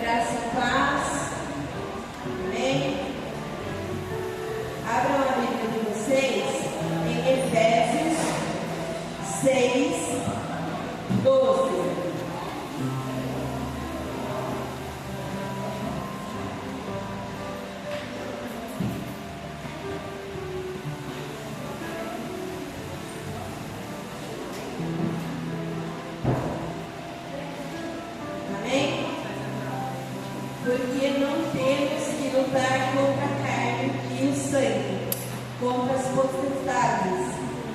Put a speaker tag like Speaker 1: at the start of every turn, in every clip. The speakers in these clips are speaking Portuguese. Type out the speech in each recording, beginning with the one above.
Speaker 1: graça e paz. Amém? Abram a Bíblia de vocês em Efésios 6, 12. Porque não temos que lutar contra a carne e o sangue, contra as potestades,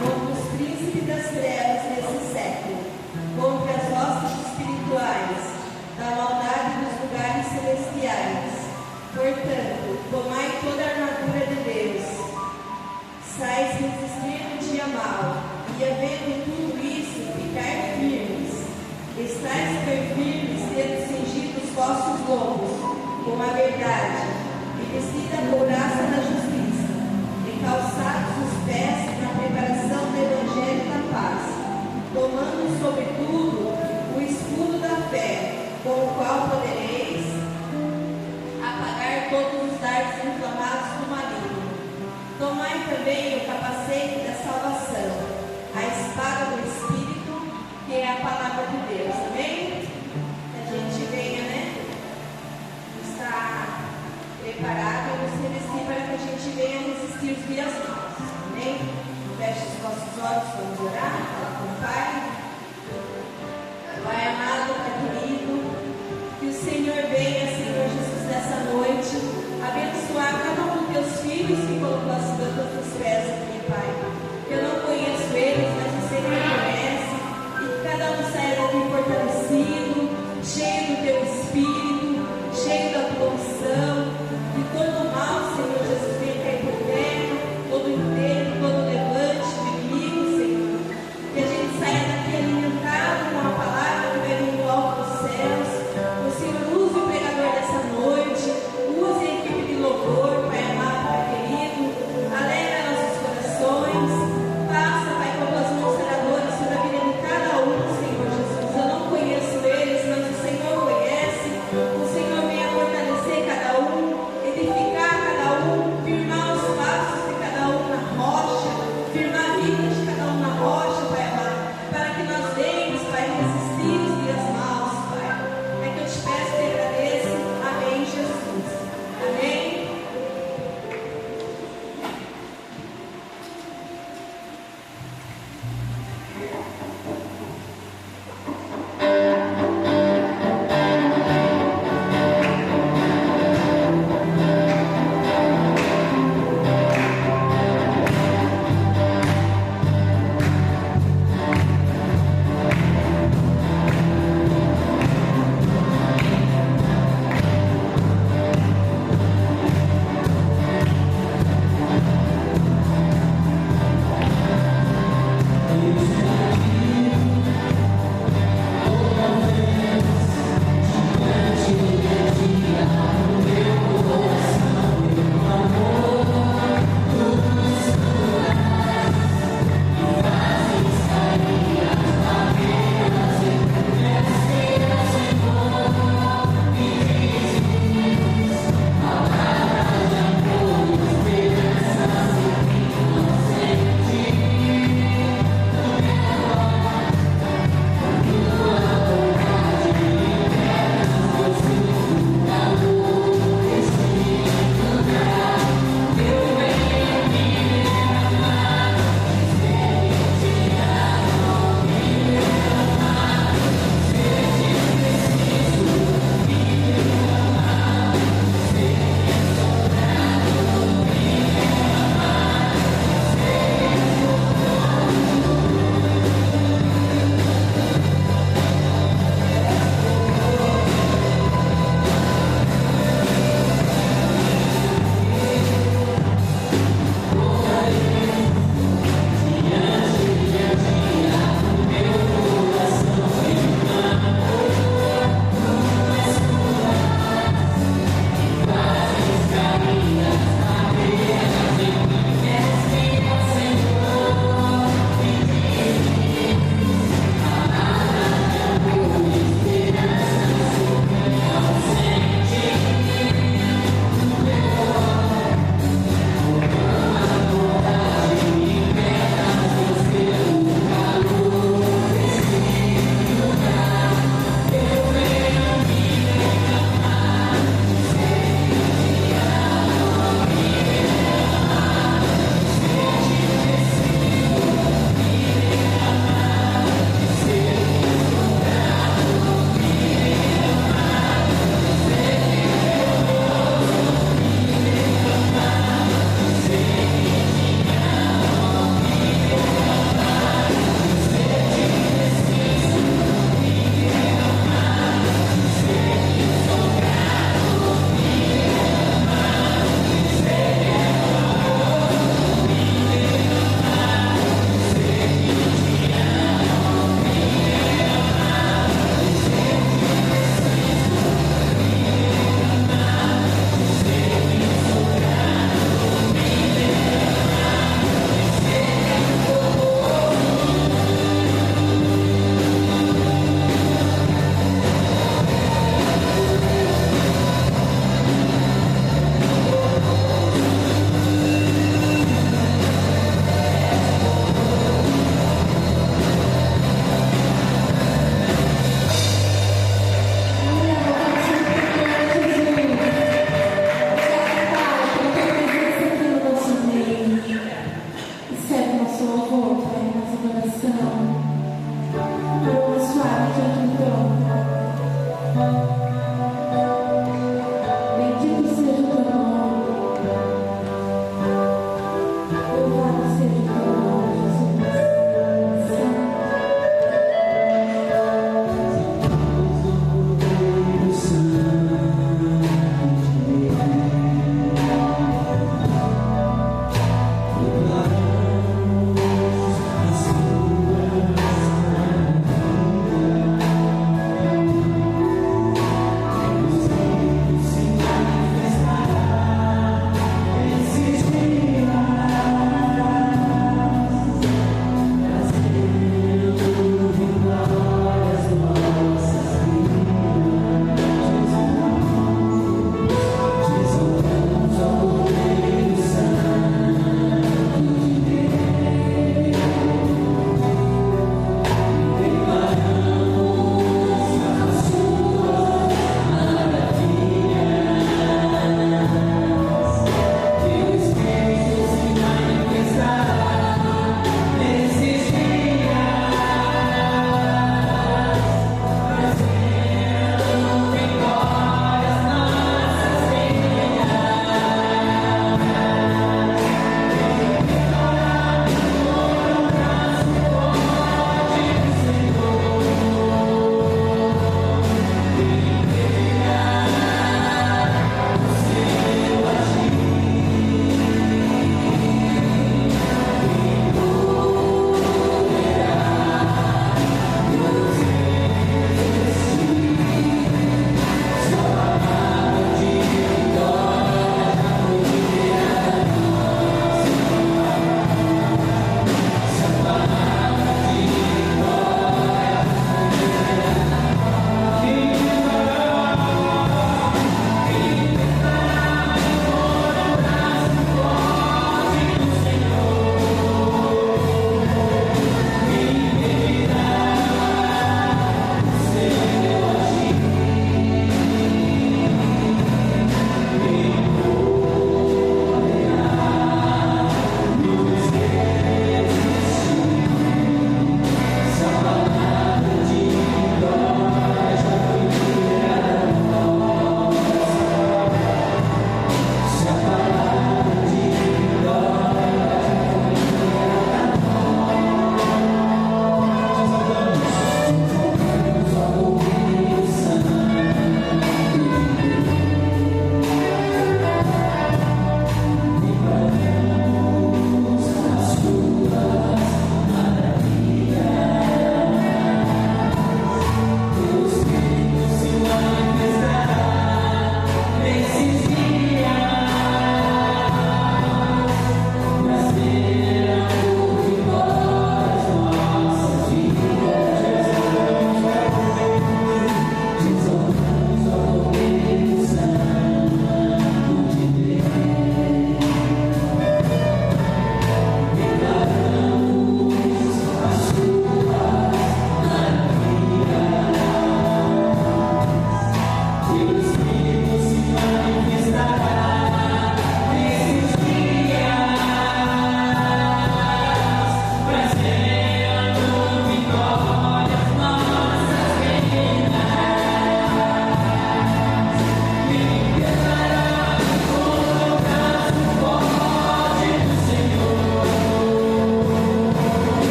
Speaker 1: contra os príncipes das trevas desse século, contra as hostes espirituais da maldade dos lugares celestiais. Portanto, tomai toda a armadura de Deus, sais resistindo o dia mau, e havendo tudo isso, ficai firmes. Estais firmes, tendo cingido os vossos lombos com a verdade, e vestida a couraça da justiça, e calçados os pés na preparação do evangelho da paz, tomando sobretudo o escudo da fé, com o qual podereis apagar todos os dardos inflamados do maligno. Tomai também o capacete da salvação, a espada do Espírito, que é a palavra de Deus. Amém? Que a gente venha, estar preparado e nos revestir para que a gente venha resistir os dias maus. Amém? Feche os vossos olhos, vamos orar. Fala com o Pai. Pai amado, Pai querido, que o Senhor venha, Senhor Jesus, nessa noite, abençoar cada um dos teus filhos que colocou as plantas dos pés aqui, Pai. Eu não conheço eles, mas o Senhor conhece. Cada um saia daqui fortalecido,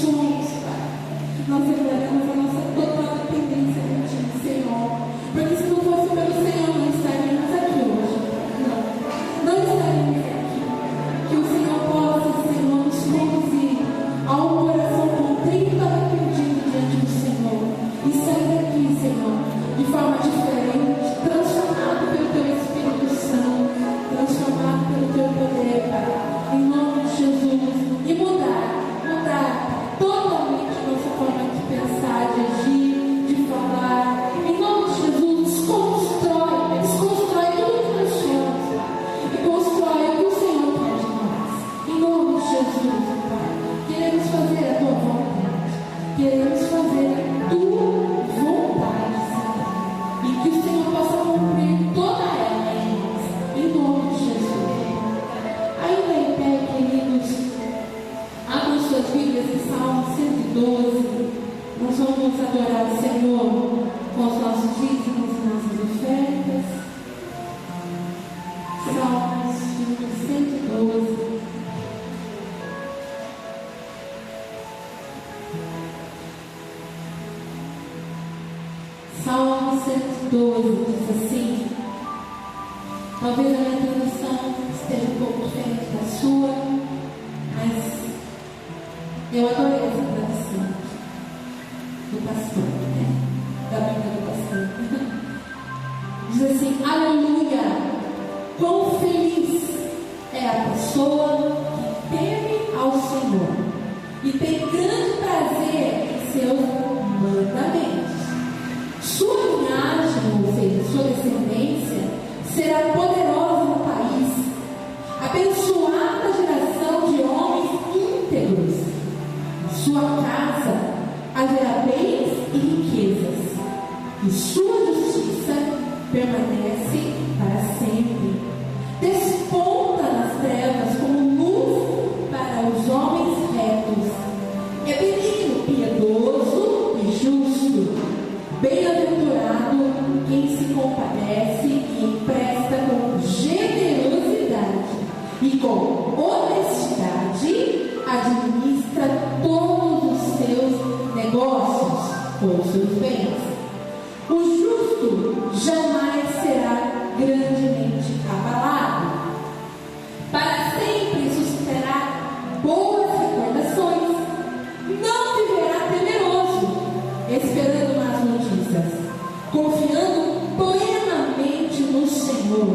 Speaker 2: sonhos, Pai. Nós declaramos a nossa total dependência de Ti, Senhor. Porque se não fosse pelo Senhor, não estaríamos aqui hoje. Não estaríamos aqui. Que o Senhor possa, Senhor, nos conduzir a um coração contrito e arrependido diante do Senhor. E sair daqui, Senhor, de forma diferente, transformado pelo Teu Espírito Santo, transformado pelo Teu poder, Pai. Em nome de Jesus. E mudar totalmente nossa forma de pensar, de agir, de falar. Em nome de Jesus, desconstrói tudo que nós somos, Pai. E constrói o que o Senhor quer de nós. Em nome de Jesus, Pai. Queremos fazer a Tua vontade. Queremos fazer a Tua vontade, Senhor. E que o Senhor possa cumprir toda ela em nós. Em nome de Jesus. Ainda em pé, queridos, abram suas Bíblias em Salmo 112. Nós vamos adorar o Senhor com os nossos dízimos e nossas ofertas. Salmos 112. Salmo 112 diz assim. Talvez a minha tradução esteja um pouco diferente da sua, mas eu adorei essa tradução do pastor, né? Da Bíblia do pastor. Diz assim: aleluia! Quão feliz é a pessoa que teme ao Senhor e tem grande prazer em seus mandamentos. Sua linhagem, ou seja, sua descendência, será poderosa no país, abençoada geração de homens íntegros. Sua casa haverá bens e riquezas, e sua justiça permanece para sempre. Desponta nas trevas como luz para os homens retos. É benigno, piedoso e justo. Bem-aventurado quem se compadece e empresta com generosidade e com honestidade administra todos os seus negócios ou seus bens. O justo jamais será grandemente abalado. Para sempre suscitará boas recordações. Não viverá temeroso, esperando más notícias, confiando plenamente no Senhor.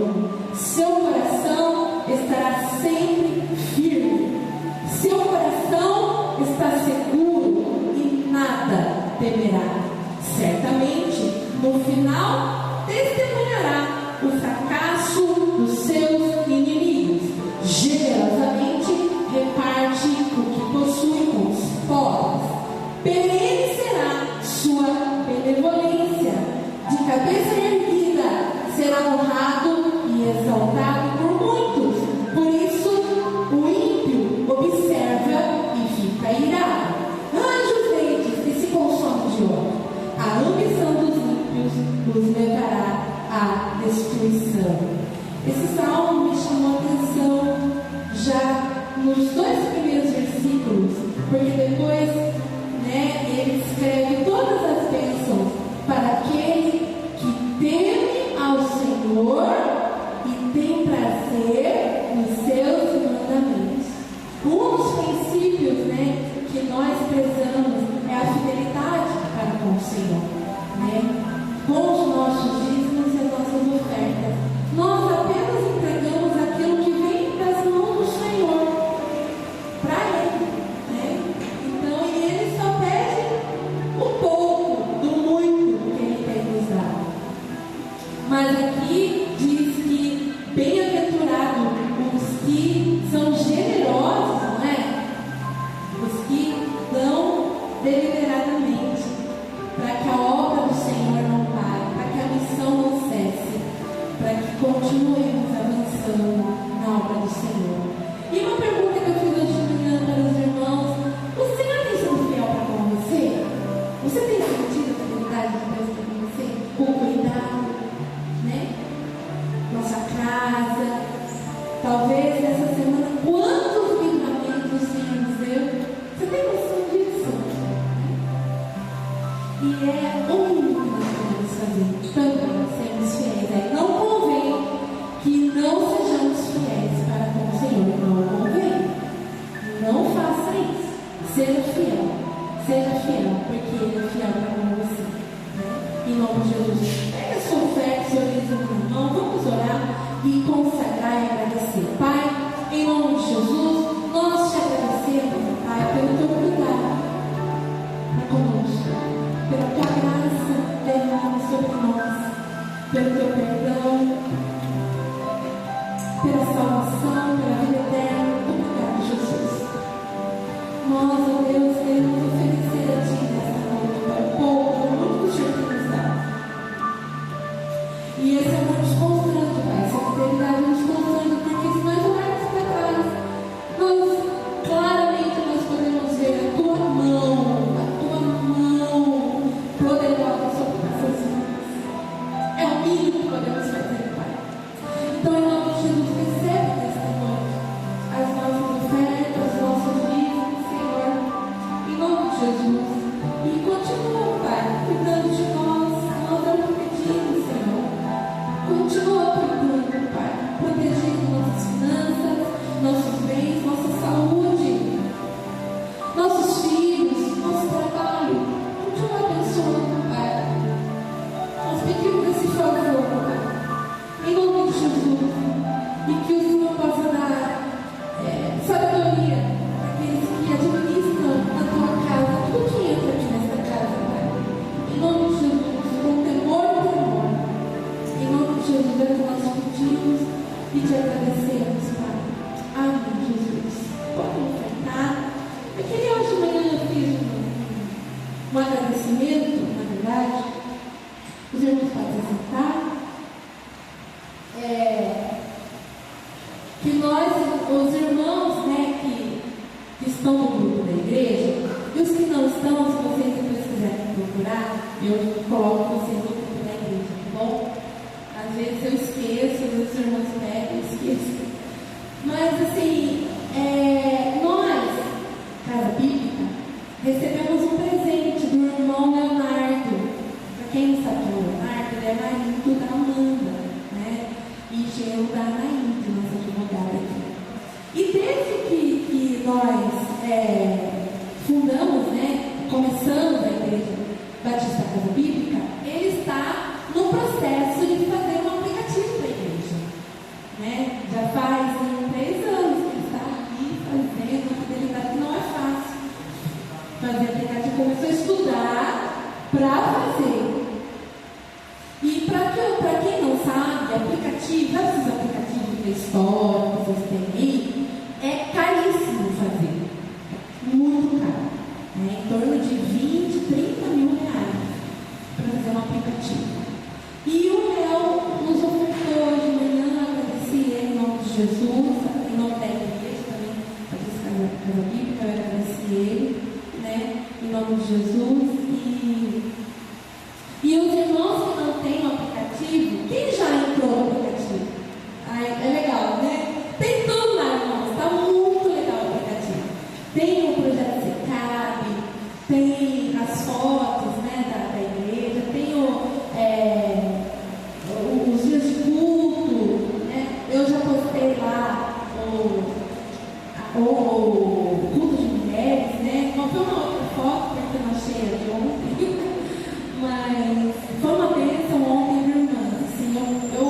Speaker 2: Seu coração estará sempre firme. Seu coração está seguro e nada temerá. Certamente, no final, testemunhará o fracasso dos seus inimigos. Generosamente reparte o que possui com os pobres. Perene será sua benevolência. De cabeça erguida será honrado e exaltado por muitos. Por isso, o ímpio observa e fica irado. Anjos dentes e se consome de ódio. A ambição dos ímpios os levará à destruição. Esse salmo me chamou a atenção já nos 2 primeiros versículos, porque depois, ele escreve todas as bênçãos para aquele que teme ao Senhor e tem prazer nos seus mandamentos. Um dos princípios, que nós prezamos é a fidelidade para com o Senhor, com os nossos dízimos e as nossas ofertas. Nós apenas entregamos aquilo que vem das mãos do Senhor para Ele, Então, e Ele só pede o pouco do muito que Ele tem nos dado. Mas aqui diz que bem-aventurado os que são generosos, Os que dão deliberadamente, para que a obra do Senhor não pare, para que a missão não cesse, para que continuemos avançando na obra do Senhor. E uma pergunta que eu fiz hoje de manhã para os irmãos: o Senhor tem sido fiel para com você? Você tem sentido a fidelidade de Deus para com você? O cuidado, Nossa casa. Talvez essa semana, quantos livramentos o Senhor nos deu? Você tem noção disso? Seja fiel, porque Ele é fiel para você. Né? Em nome de Jesus. Pega a sua oferta, seu dízimo na mão, vamos orar e consagrar e agradecer. Pai, em nome de Jesus, nós te agradecemos, Pai, pelo teu cuidado conosco, pela tua graça derrama sobre nós, pelo teu perdão, pela salvação, pela vida eterna. Obrigado, Jesus. Nós, ó Deus, queremos oferecer a Ti nesta noite, Pai, o pouco, muito que o Senhor tem nos dado. E esse amor nos constrange, Pai, essa fidelidade nos constrange, porque se nós olharmos para trás, claramente nós podemos ver a Tua mão poderosa sobre nossas vidas. É o mínimo que podemos fazer, Pai. Então, em nome de Jesus, recebe nesta noite as nossas ofertas, os nossos dízimos, Senhor, em nome de Jesus. E continua, Pai, cuidando de nós é o que pedimos, Senhor. Continua cuidando, Pai, protegendo nossas finanças, nossos bens, nossa saúde, nossos filhos, nosso trabalho. Continua abençoando, Pai. Nós pedimos esse favor, Pai, em nome de Jesus, e que o Senhor possa dar sabedoria àqueles que administram na tua casa, tudo que entra aqui nesta casa, Pai. Em nome de Jesus, com temor e temor. Em nome de Jesus, é o que nós pedimos e te agradecemos, Pai. Amém, Jesus. Pode enfrentar. Eu queria hoje de manhã eu fiz um agradecimento, na verdade. Os irmãos podem sentar. Que nós, os irmãos, né, que estão no grupo da igreja, e os que não estão, se vocês depois quiserem procurar, eu coloco vocês no grupo da igreja, tá bom? Às vezes eu esqueço, às vezes os irmãos pegam, eu esqueço. Mas assim, nós, Casa Bíblica, recebemos um presente do irmão Leonardo. Para quem não sabe quem é o Leonardo, ele é marido da Amanda, né? E genro da Anaíde, nossa advogada aqui. E desde que nós fundamos, né, começamos a Igreja Batista Casa Bíblica, ele está no processo de fazer um aplicativo para a igreja. Né? Já faz 3 anos que ele está aqui fazendo uma fidelidade que não é fácil. Fazer aplicativo, começou a estudar para fazer. E para quem não sabe, aplicativo, sabe esses aplicativos de história que vocês têm aí? É caríssimo fazer. Muito caro. Né? Em torno de 20, 30 mil reais para fazer um aplicativo. E o Léo nos ofertou hoje de manhã, agradeci ele em nome de Jesus, em nome da igreja também, para Casa Bíblica, eu agradeci ele, né? Em nome de Jesus. E os irmãos que não têm o aplicativo, quem já entrou no aplicativo? É legal, né? Tem tudo lá, irmãos. Está muito legal o aplicativo. Tem o projeto Secabe, tem as fotos, né, da igreja, tem os dias de culto, né? Eu já postei lá o culto de mulheres, né? Não foi uma outra foto, porque eu não achei a de ontem, mas foi uma bênção ontem, irmãs. Assim, eu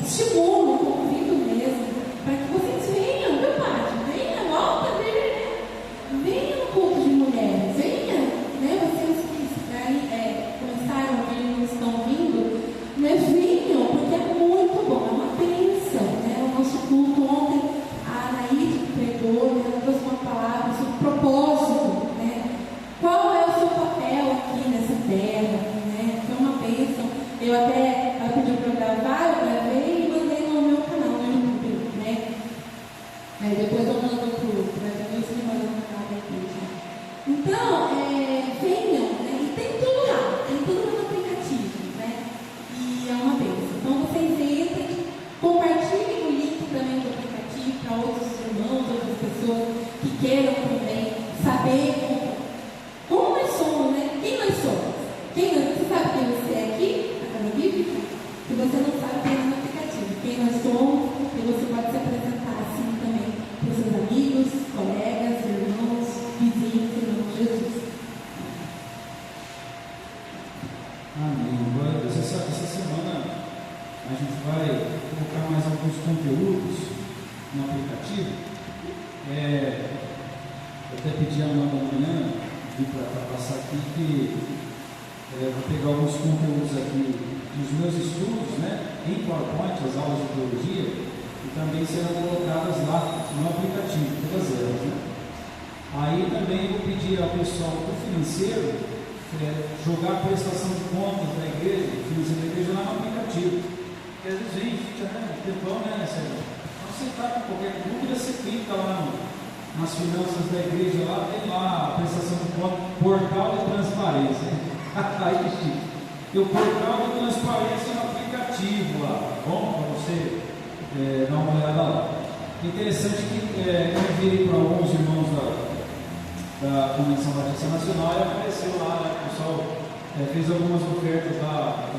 Speaker 2: estimulo, convido mesmo, para que vocês venham, viu, Paty? Venha, volta a ver, venha no culto de mulheres, venha, né? Vocês que começaram a vir e não estão vindo, né? Venham, porque é muito bom, é uma bênção, né? O nosso culto ontem, a Anaíde pregou, né? Ela trouxe uma palavra sobre propósito, né? Qual é o seu papel aqui nessa terra, né? Foi uma bênção. Ela pediu para eu gravar, eu gravei e mandei no meu canal no YouTube, né? Aí depois eu mando para os irmãos no canal da igreja. Então, venham, né? E tem tudo lá, tem tudo no aplicativo, né? E é uma bênção. Então vocês entrem, compartilhem o link também do aplicativo para outros irmãos, outras pessoas que queiram também saber como nós somos, né? Quem nós somos? Você sabe quem você é aqui, na Casa Bíblica? Se você não sabe, tem no aplicativo. Quem nós somos, e você pode se apresentar assim também para os seus amigos, colegas, irmãos, vizinhos, em nome de Jesus.
Speaker 3: alguns conteúdos no aplicativo. Eu até pedi a Amanda amanhã, para passar aqui, que eu vou pegar alguns conteúdos aqui dos meus estudos, né, em PowerPoint, as aulas de teologia, e também serão colocadas lá no aplicativo, todas elas, né? Aí também vou pedir ao pessoal do financeiro jogar a prestação de contas da igreja, do financeiro da igreja lá no aplicativo. Porque às vezes vem, fica, né, tempão, né, Sérgio? Então você está com qualquer dúvida, você clica lá nas finanças da igreja, lá tem lá a prestação de contas, portal de transparência. Aí que chique. Tem o portal de transparência no aplicativo lá, tá bom? Para você dar uma olhada lá. Interessante que eu enviei para alguns irmãos da Convenção Batista Nacional e apareceu lá, né? O pessoal fez algumas ofertas lá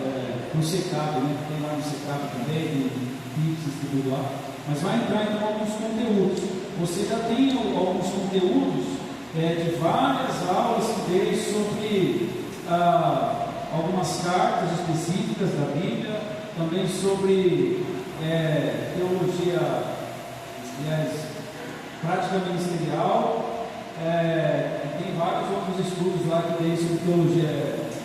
Speaker 3: no SECAB, né? Tem lá no SECAB também, Pix e tudo lá. Mas vai entrar então alguns conteúdos. Você já tem alguns conteúdos de várias aulas que dei sobre algumas cartas específicas da Bíblia, também sobre teologia, prática ministerial. Tem vários outros estudos lá que tem sobre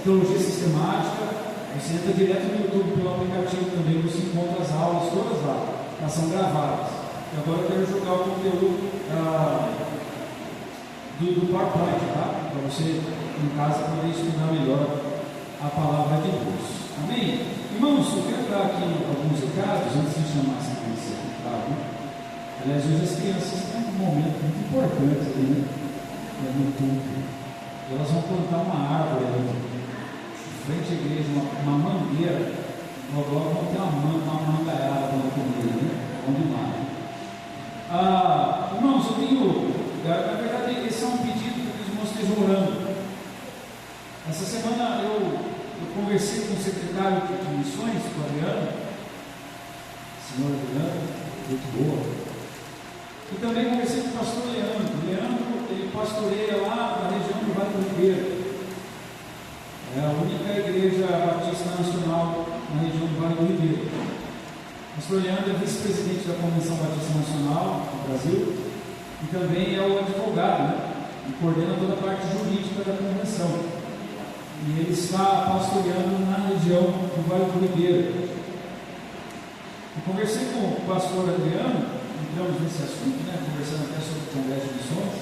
Speaker 3: teologia sistemática. Você entra direto no YouTube pelo aplicativo também, você encontra as aulas todas lá, elas são gravadas. E agora eu quero jogar o conteúdo do PowerPoint, tá? Para você em casa poder estudar melhor a palavra de Deus. Amém? Irmãos, eu quero dar aqui alguns recados antes de chamar essa criança aqui, tá? Aliás, hoje as crianças têm um momento muito importante aqui, né? No culto. Elas vão plantar uma árvore ali, frente à igreja, uma mangueira. Logo vão ter uma mangaiada para comer, né? Bom demais. Irmãos, eu tenho, na verdade, esse é um pedido que os irmãos estejam orando. Essa semana eu conversei com o secretário de missões, com o Adriano, senhor Adriano, muito boa. E também conversei com o pastor Leandro. Leandro, ele pastoreia lá na região do Vale do Ribeiro. É a única igreja batista nacional na região do Vale do Ribeiro. O pastor Leandro é vice-presidente da Convenção Batista Nacional no Brasil e também é o advogado, né? E coordena toda a parte jurídica da convenção. E ele está pastoreando na região do Vale do Ribeiro. Eu conversei com o pastor Adriano, entramos nesse assunto, né? Conversando até sobre o Congresso de Missões.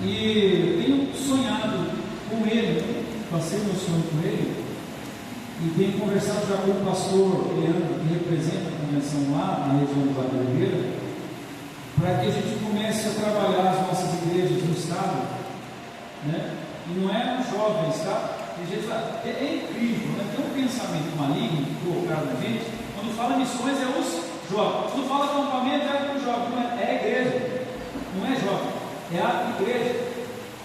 Speaker 3: E tenho sonhado com ele, passei meu sonho com ele, e tenho conversado já com o pastor Leandro, que representa a convenção lá na região do Vale do Ribeiro, para que a gente comece a trabalhar as nossas igrejas no estado, né? E não é os jovens, tá? É incrível, né? Tem um pensamento maligno colocado na gente. Quando fala missões é os jovens, quando fala acampamento é os jovens, não é a igreja, não é jovem, é a igreja.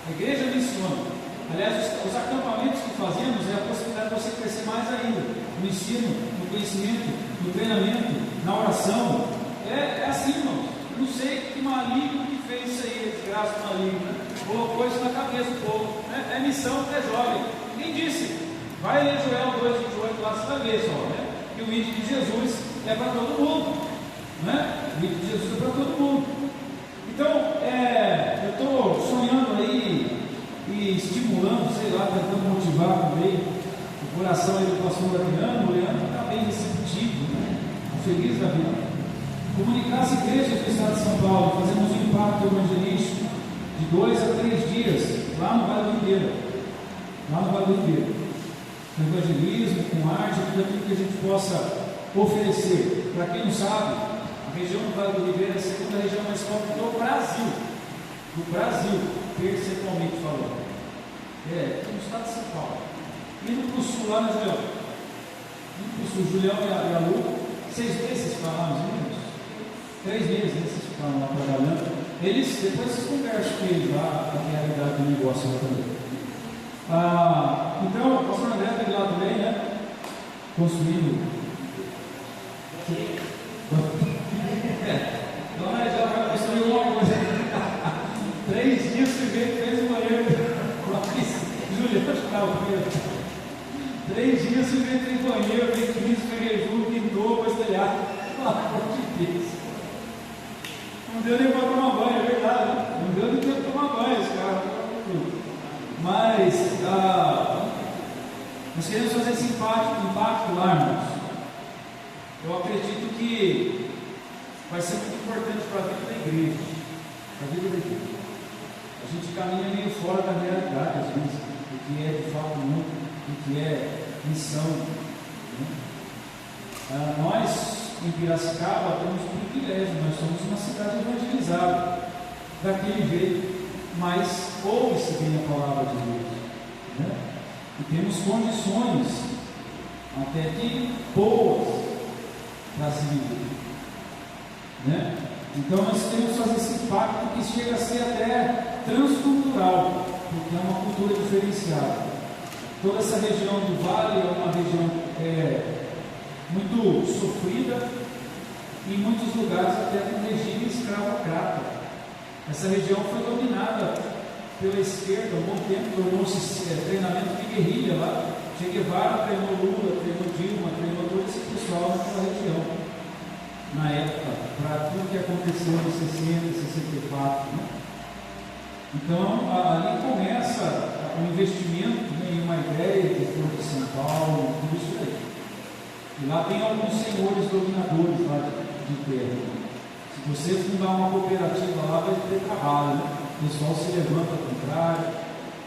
Speaker 3: A igreja missiona. Aliás, os acampamentos que fazemos é a possibilidade de você crescer mais ainda no ensino, no conhecimento, no treinamento, na oração. É assim, irmãos. Eu não sei que maligno que fez isso aí, desgraça maligna, colocou isso na cabeça do povo. É missão que é jovem. Quem disse? Vai ler Joel 2,28 lá, você vai ver só, né? Que o ídolo de Jesus é para todo mundo, né? O ídolo de Jesus é para todo mundo. Então, eu estou sonhando aí e estimulando, sei lá, tentando motivar também o coração aí do pastor Adriano. O Leandro está bem receptivo, né? Feliz da vida. Comunicar as igrejas do estado de São Paulo. Fazemos um impacto evangelístico de 2 a 3 dias lá no Vale do Ribeiro. Lá no Vale do Ribeiro. Com evangelismo, com arte, tudo aquilo que a gente possa oferecer. Para quem não sabe, a região do Vale do Ribeiro é a segunda região mais pobre do Brasil. Do Brasil, percentualmente falando. No estado de São Paulo. Indo para o sul, lá na Julião. Indo para o sul, Julião e a Lu, 6 meses para lá, mais ou menos. 3 meses, né, vocês ficaram lá trabalhando. Depois vocês conversam com eles lá, a realidade do negócio lá também. Então, o pastor André teve lá também, né? Construindo. Dona já vai construir uma coisa. 3 dias você fez um banheiro. Júlia, acho que estava 3 dias você fez banheiro, fez piso, peguei junto, pintou. Pelo amor de Deus. Não deu nem para tomar banho, é verdade. Né? Não deu nem para tomar banho, esse cara. Mas nós queremos fazer esse impacto lá, irmãos. Eu acredito que vai ser muito importante para a vida da igreja. Para a vida da igreja. A gente caminha meio fora da realidade, às vezes, do que é de fato muito, do que é missão. Né? Nós, em Piracicaba, temos um privilégio, nós somos uma cidade evangelizada, daquele jeito, mas ouve-se bem a palavra de Deus. Né? E temos condições, até que boas, para se viver. Né? Então nós temos que fazer esse impacto que chega a ser até transcultural, porque é uma cultura diferenciada. Toda essa região do Vale é uma região muito sofrida, e em muitos lugares até com regime escravocrata. Essa região foi dominada pela esquerda há um bom tempo, tornou-se treinamento de guerrilha lá. Che Guevara treinou Lula, treinou Dilma, treinou todo esse pessoal naquela região, na época, para tudo que aconteceu em 60, 64. Né? Então, ali começa o investimento, né, em uma ideia de Foro de São Paulo, tudo isso aí. E lá tem alguns senhores dominadores lá de terra. Se você fundar uma cooperativa lá, vai ter trabalho, né? O pessoal se levanta ao contrário.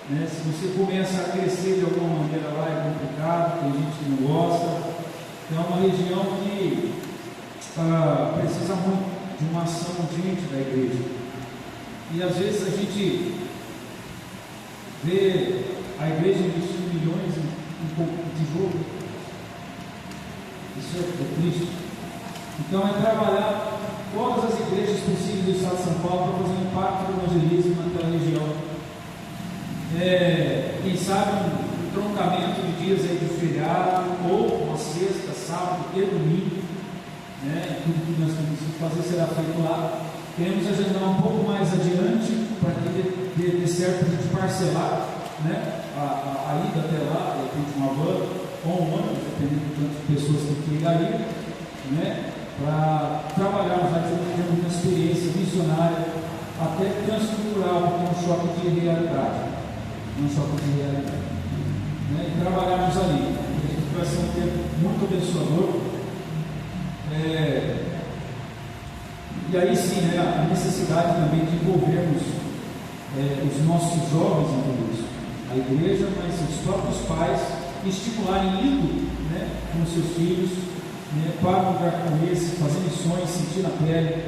Speaker 3: Né? Se você começa a crescer de alguma maneira lá, é complicado, tem gente que não gosta. Então é uma região que precisa muito de uma ação urgente da igreja. E às vezes a gente vê a igreja investindo milhões em tijolo. Isso é triste. Então é trabalhar todas as igrejas possíveis do estado de São Paulo para fazer um impacto do evangelismo naquela região. Quem sabe um troncamento de dias aí de feriado, ou uma sexta, sábado e domingo, né? Tudo que nós temos que fazer será feito lá. Queremos agendar um pouco mais adiante para que dê certo a gente parcelar, né? A ida até lá, de repente uma van ou um ônibus, dependendo de quantas pessoas que ligariam, né? Para trabalharmos lá, temos uma experiência missionária, até transcultural, porque é um choque de realidade. Um choque de realidade. Né? E trabalharmos ali. Acredito que vai ser um tempo muito abençoador. E aí sim, né, a necessidade também de envolvermos os nossos jovens em tudo isso. A igreja, mas os próprios pais estimularem indo, né, com os seus filhos, né, para um lugar como esse, fazer missões, sentir na pele.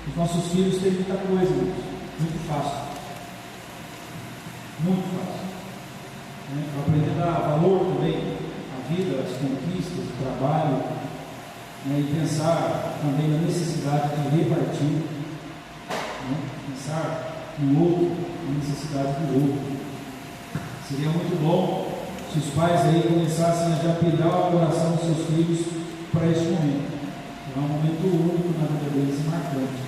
Speaker 3: Os nossos filhos têm muita coisa, muito fácil. Muito fácil. Né, para aprender a dar valor também à vida, às conquistas, ao trabalho, né, e pensar também na necessidade de repartir, né, pensar no outro, na necessidade do outro. Seria muito bom se os pais aí começassem a já pegar o coração dos seus filhos para este momento. É um momento único na vida deles e marcante.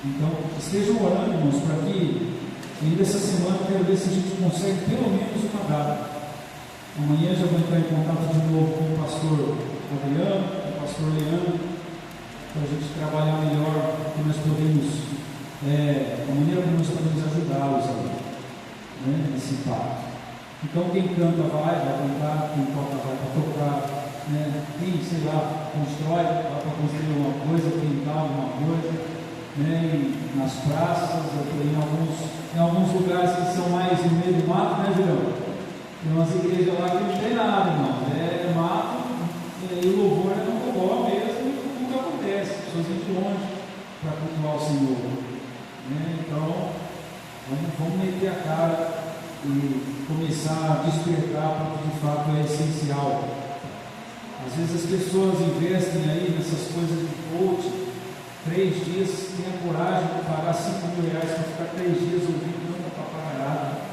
Speaker 3: Então, estejam orando, irmãos, para que ainda essa semana, quero ver se a gente consegue pelo menos uma data. Amanhã já vou entrar em contato de novo com o pastor Adriano, com o pastor Leandro, para a gente trabalhar melhor, porque nós podemos, a maneira como nós podemos ajudá-los ali, né, nesse impacto. Então, quem canta vai cantar, quem toca vai para tocar, né, quem, sei lá, constrói, vai para construir alguma coisa, pintar alguma coisa, né, nas praças, em alguns lugares que são mais no meio do mato, né, Julião? Tem umas igrejas lá que não tem nada, irmão, é mato, e o louvor é no louvor mesmo, e tudo acontece, as pessoas vêm de longe para cultuar o Senhor, né? Então, vamos meter a cara e começar a despertar porque de fato é essencial. Às vezes as pessoas investem aí nessas coisas de coach, 3 dias, tem a coragem de pagar R$5.000 para ficar 3 dias ouvindo tanta papagaiada.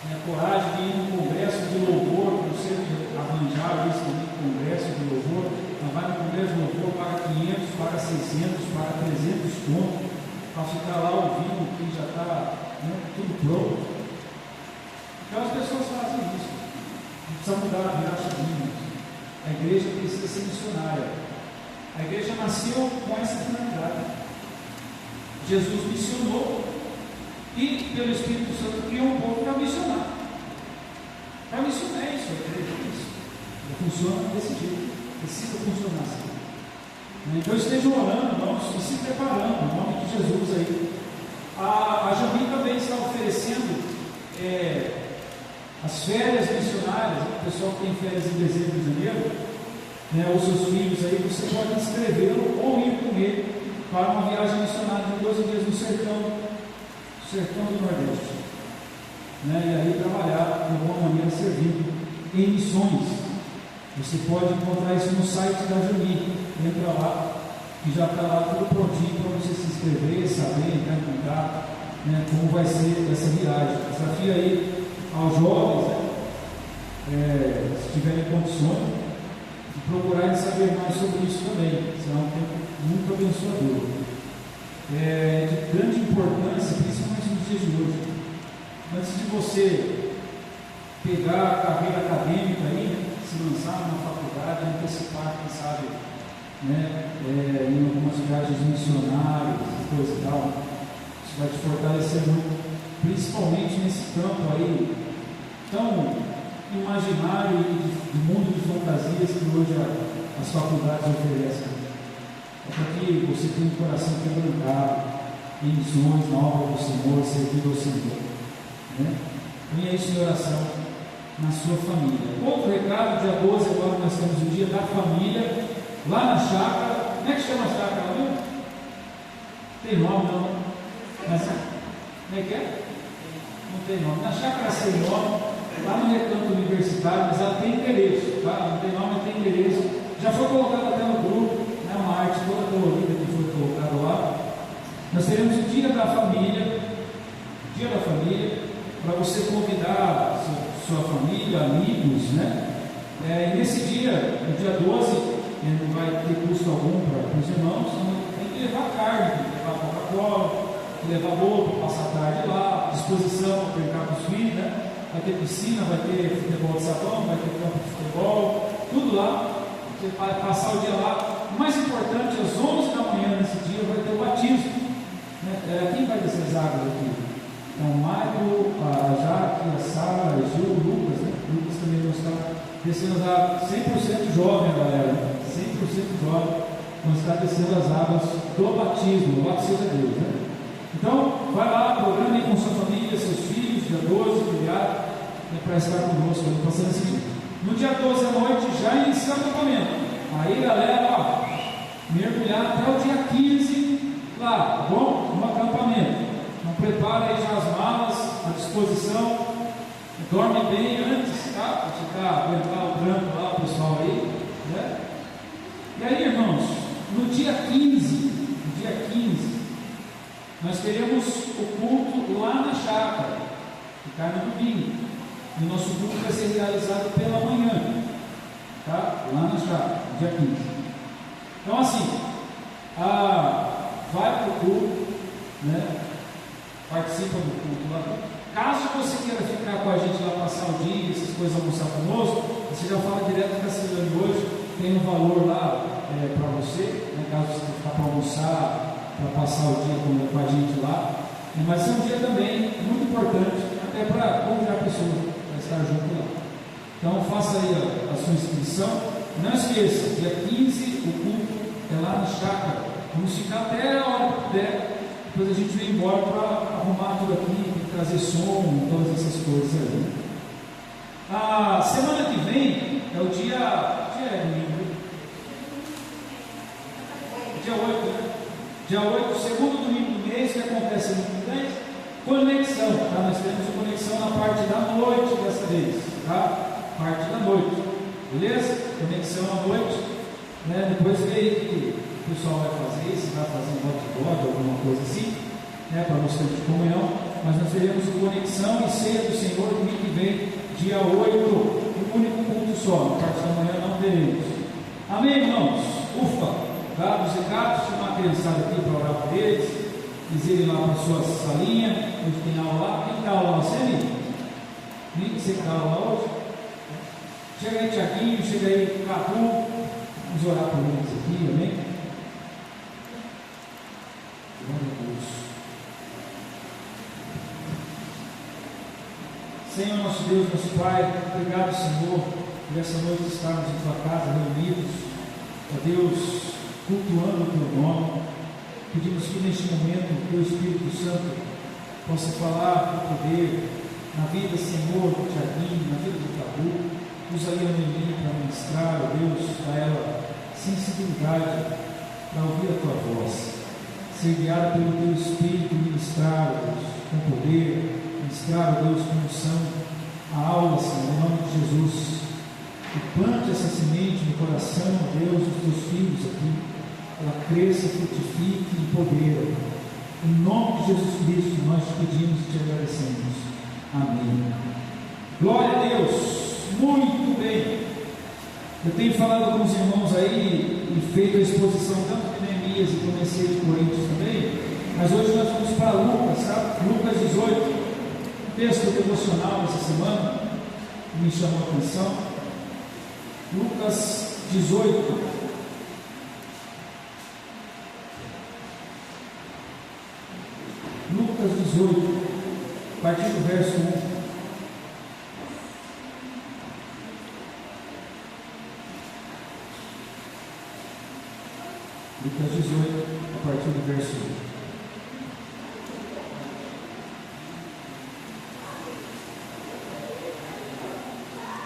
Speaker 3: Tem a coragem de ir num congresso de louvor, que você arranjar isso também, congresso de louvor, não vai no congresso de louvor, paga 500, paga 600, paga 300 contos, para ficar lá ouvindo que já está, né, tudo pronto. Então as pessoas fazem isso. Não precisa mudar, virar chavinha. A igreja precisa ser missionária. A igreja nasceu com essa finalidade. Jesus missionou e, pelo Espírito Santo, criou um povo para missionar. Para missionar é isso, a igreja é isso. Funciona desse jeito, precisa funcionar assim. Então estejam orando, irmãos, e se preparando, em nome de Jesus aí. A Jambi também está oferecendo as férias missionárias, o pessoal que tem férias em dezembro e janeiro, os seus filhos aí, você pode inscrevê-lo ou ir com ele para uma viagem missionária de 12 dias no sertão do Nordeste. E aí trabalhar de alguma maneira servindo em missões. Você pode encontrar isso no site da Jambi. Entra lá, que já está lá tudo prontinho para você se inscrever, saber, entrar em contato, como vai ser essa viagem. Desafio aí aos jovens, se tiverem condições, de procurarem saber mais sobre isso também. Será um tempo muito abençoador. De grande importância, principalmente nos dias de hoje. Antes de você pegar a carreira acadêmica aí, se lançar numa faculdade, antecipar, quem sabe, em algumas viagens missionárias, coisa e tal, isso vai te fortalecer muito, principalmente nesse campo aí tão imaginário e de mundo de fantasias que hoje as faculdades oferecem. É para que você tenha um coração quebrantado em missões, na obra do Senhor, servindo ao Senhor. Ponha isso em oração na sua família. Outro recado, dia 12, agora nós temos o dia da família, lá na chácara. Como é que chama a chácara, viu? Tem nome não? Mas, como é que é? Não tem nome. Na chácara sem nome, lá no recanto universitário, mas ela tem endereço, tá? Não tem nome, mas tem endereço. Já foi colocado até no grupo, uma arte toda colorida que foi colocada lá. Nós teremos o dia da família, para você convidar sua família, amigos, e nesse dia, no dia 12, não vai ter custo algum para os irmãos, tem que levar carne, tem que levar Coca-Cola, tem que levar bolo para passar a tarde lá, disposição para brincar com os filhos, vai ter piscina, vai ter futebol de sabão, vai ter campo de futebol, tudo lá, você vai passar o dia lá. O mais importante, às 11 da manhã nesse dia, vai ter o batismo. Quem vai descer as águas aqui? O Mário, a Jaque, a Sara, a Gil, o Lucas, Lucas também vai estar descendo as águas, 100% jovem, galera, 100% jovem, vão estar descendo as águas do batismo, louvado seja Deus, Então, vai lá, programe com sua família, seus filhos, dia 12, feriado, para estar conosco, passando esse dia. No dia 12 à noite, já inicia o acampamento. Aí, galera, mergulhar até o dia 15 lá, tá bom? No acampamento. Então, prepara aí já as malas à disposição. Dorme bem antes, tá? Para aguentar o tranco lá, o pessoal aí, E aí, irmãos, no dia 15, nós teremos o culto lá na chácara, que cai no domingo. E o nosso culto vai ser realizado pela manhã, tá? Lá na chácara, no dia 15. Então, assim, vai para o culto, participa do culto lá. Caso você queira ficar com a gente lá, passar o dia, essas coisas, almoçar conosco, você já fala direto com a Silvane hoje, tem um valor lá para você, caso você ficar para almoçar, para passar o dia com a gente lá. Mas é um dia também muito importante, até para convidar pessoas para estar junto lá. Então faça aí a sua inscrição. Não esqueça, dia 15 o culto é lá na chácara. Vamos ficar até a hora que puder. Depois a gente vem embora para arrumar tudo aqui, trazer som, todas essas coisas aí. A semana que vem é o dia domingo. Dia 8, Dia 8, segundo domingo do mês, que acontece no mês, conexão, tá? Nós temos conexão na parte da noite dessa vez, tá? Parte da noite, beleza? Conexão à noite, Depois vê aí que o pessoal vai fazer, se vai fazer um bate-bode, alguma coisa assim, para você de comunhão, mas nós teremos conexão e ceia do Senhor domingo que vem, dia 8, um único culto só, na parte da manhã não teremos. Amém, irmãos? Ufa! Dados e recados, chamar a criançada aqui para orar por eles, eles irem lá para a sua salinha, hoje tem aula lá. Quem está aula lá? Você, Nick? Você que está aula lá hoje? Chega aí, Tiaguinho, chega aí, Cadu, vamos orar por eles aqui, amém? Senhor, nosso Deus, nosso Pai, obrigado, Senhor, por essa noite estarmos em Tua casa reunidos, ó Deus, cultuando o Teu nome. Pedimos que neste momento o Teu Espírito Santo possa falar com poder na vida, Senhor, do Tiaguinho, na vida do Cadu. Usa aí a Noemi para ministrar, ó Deus, dá ela sensibilidade para ouvir a Tua voz, ser guiada pelo Teu Espírito, ministrar, ó Deus, com poder, ministrar, ó Deus, com unção, a aula, Senhor, em nome de Jesus. E plante essa semente no coração, ó Deus, dos Teus filhos aqui, ela cresça, frutifique em poder. Em nome de Jesus Cristo, nós te pedimos e te agradecemos. Amém. Glória a Deus. Muito bem. Eu tenho falado com os irmãos aí e feito a exposição tanto de Neemias e comecei de Coríntios também, mas hoje nós vamos para Lucas, sabe? Lucas 18, texto devocional essa semana, que me chamou a atenção. Lucas 18. Lucas 18, a partir do verso 1. Lucas 18, a partir do verso 1.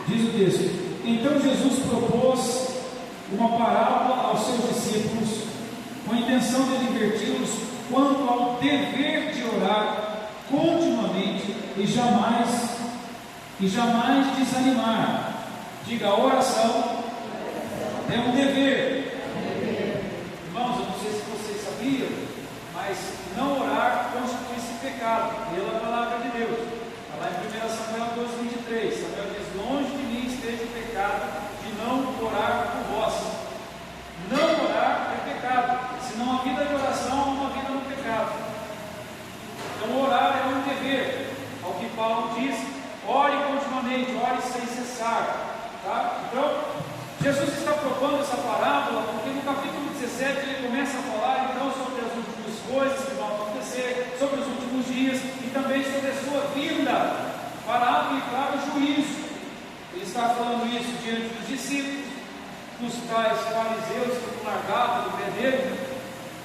Speaker 3: Diz o texto: Então Jesus propôs uma parábola aos seus discípulos, com a intenção de adverti-los quanto ao dever de orar continuamente e jamais desanimar. Diga, a oração é um dever. Irmãos, eu não sei se vocês sabiam, mas não orar constitui-se pecado pela palavra de Deus. Está lá em 1 Samuel 12:23. Samuel diz: longe de mim esteja o pecado de não orar por vós. Não orar é pecado, senão a vida de oração é uma vida no pecado. Então orar é um dever. Ao que Paulo diz, ore continuamente, ore sem cessar. Tá? Então, Jesus está propondo essa parábola porque no capítulo 17 ele começa a falar então sobre as últimas coisas que vão acontecer, sobre os últimos dias e também sobre a sua vinda para aplicar o juízo. Ele está falando isso diante dos discípulos, dos tais fariseus que foram largados do pé dele,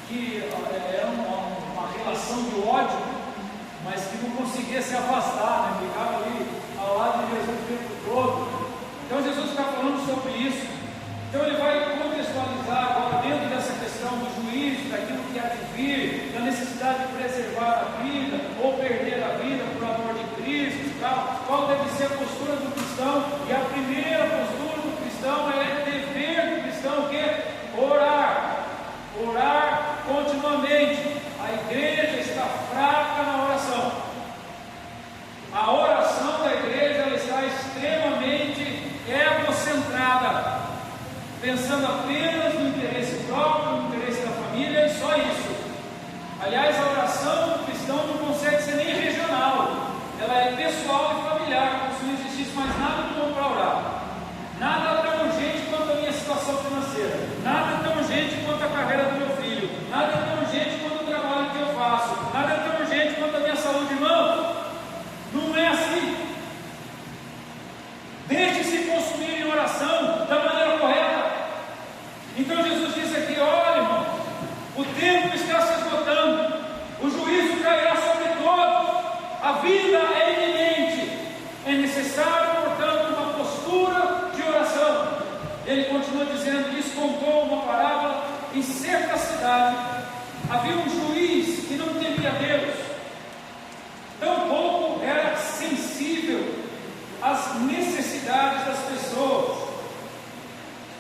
Speaker 3: que era uma relação de ódio, mas que não conseguia se afastar, né? Ficava ali ao lado de Jesus o tempo todo. Então Jesus está falando sobre isso. Então ele vai contextualizar agora dentro dessa questão do juízo, daquilo que há de vir, da necessidade de preservar a vida ou perder a vida por amor de Cristo e tal. Qual deve ser a postura do cristão? E a primeira postura do cristão é dever do cristão o quê? Orar. Orar continuamente. A igreja está fraca na oração. A oração da igreja ela está extremamente egocentrada, pensando apenas no interesse próprio, no interesse da família e só isso. Aliás, a oração do cristão não consegue ser nem regional, ela é pessoal e familiar, como se não existisse mais nada de bom para orar. Nada tão urgente quanto a minha situação financeira, nada tão urgente quanto a carreira do meu filho, nada tão urgente quanto o trabalho que eu faço, nada tão urgente quanto a minha saúde. Irmão, não é assim. Deixe-se consumir em oração da maneira correta. Então Jesus disse aqui: olha, irmão, o tempo está se esgotando, o juízo cairá sobre todos, a vida é iminente, é necessário, portanto, uma postura de oração. Ele continua dizendo: lhes contou uma parábola. Em certa cidade havia um juiz que não temia Deus, tampouco era sensível às necessidades das pessoas.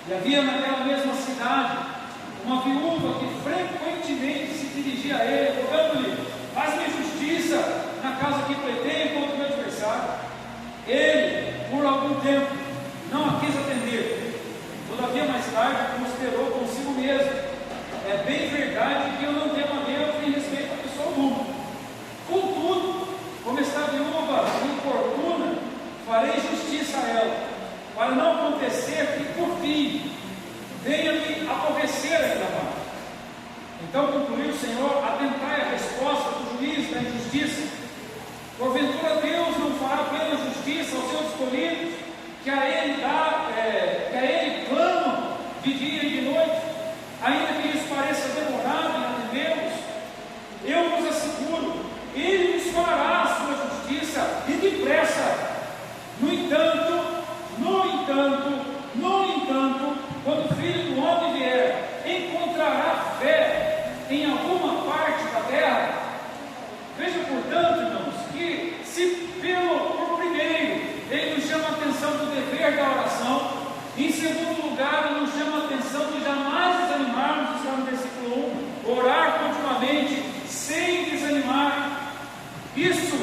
Speaker 3: E havia naquela mesma cidade uma viúva que frequentemente se dirigia a ele, rogando-lhe: faz-me justiça na casa que pleiteia contra o meu adversário. Ele, por algum tempo, não a quis atender. Todavia, mais tarde, considerou consigo mesmo: é bem verdade que eu não temo a Deus nem respeito a pessoa alguma. Contudo, como esta viúva me importuna, farei justiça a ela, para não acontecer que, por fim, venha-me aborrecer aquela parte. Então concluiu o Senhor: atentai a resposta do juiz da injustiça. Porventura Deus não fará plena justiça justiça aos seus escolhidos, que a Ele clamam de dia e de noite, ainda que isso pareça demorado em atendê-los, eu vos asseguro, Ele nos fará a sua justiça e depressa. No entanto, quando o Filho do Homem vier, encontrará fé em alguma parte da terra? Veja, portanto, irmãos, que se por primeiro, Ele nos chama a atenção do dever da oração, em segundo lugar, Ele nos chama a atenção de jamais desanimarmos, está no versículo 1, orar continuamente, sem desanimar. Isso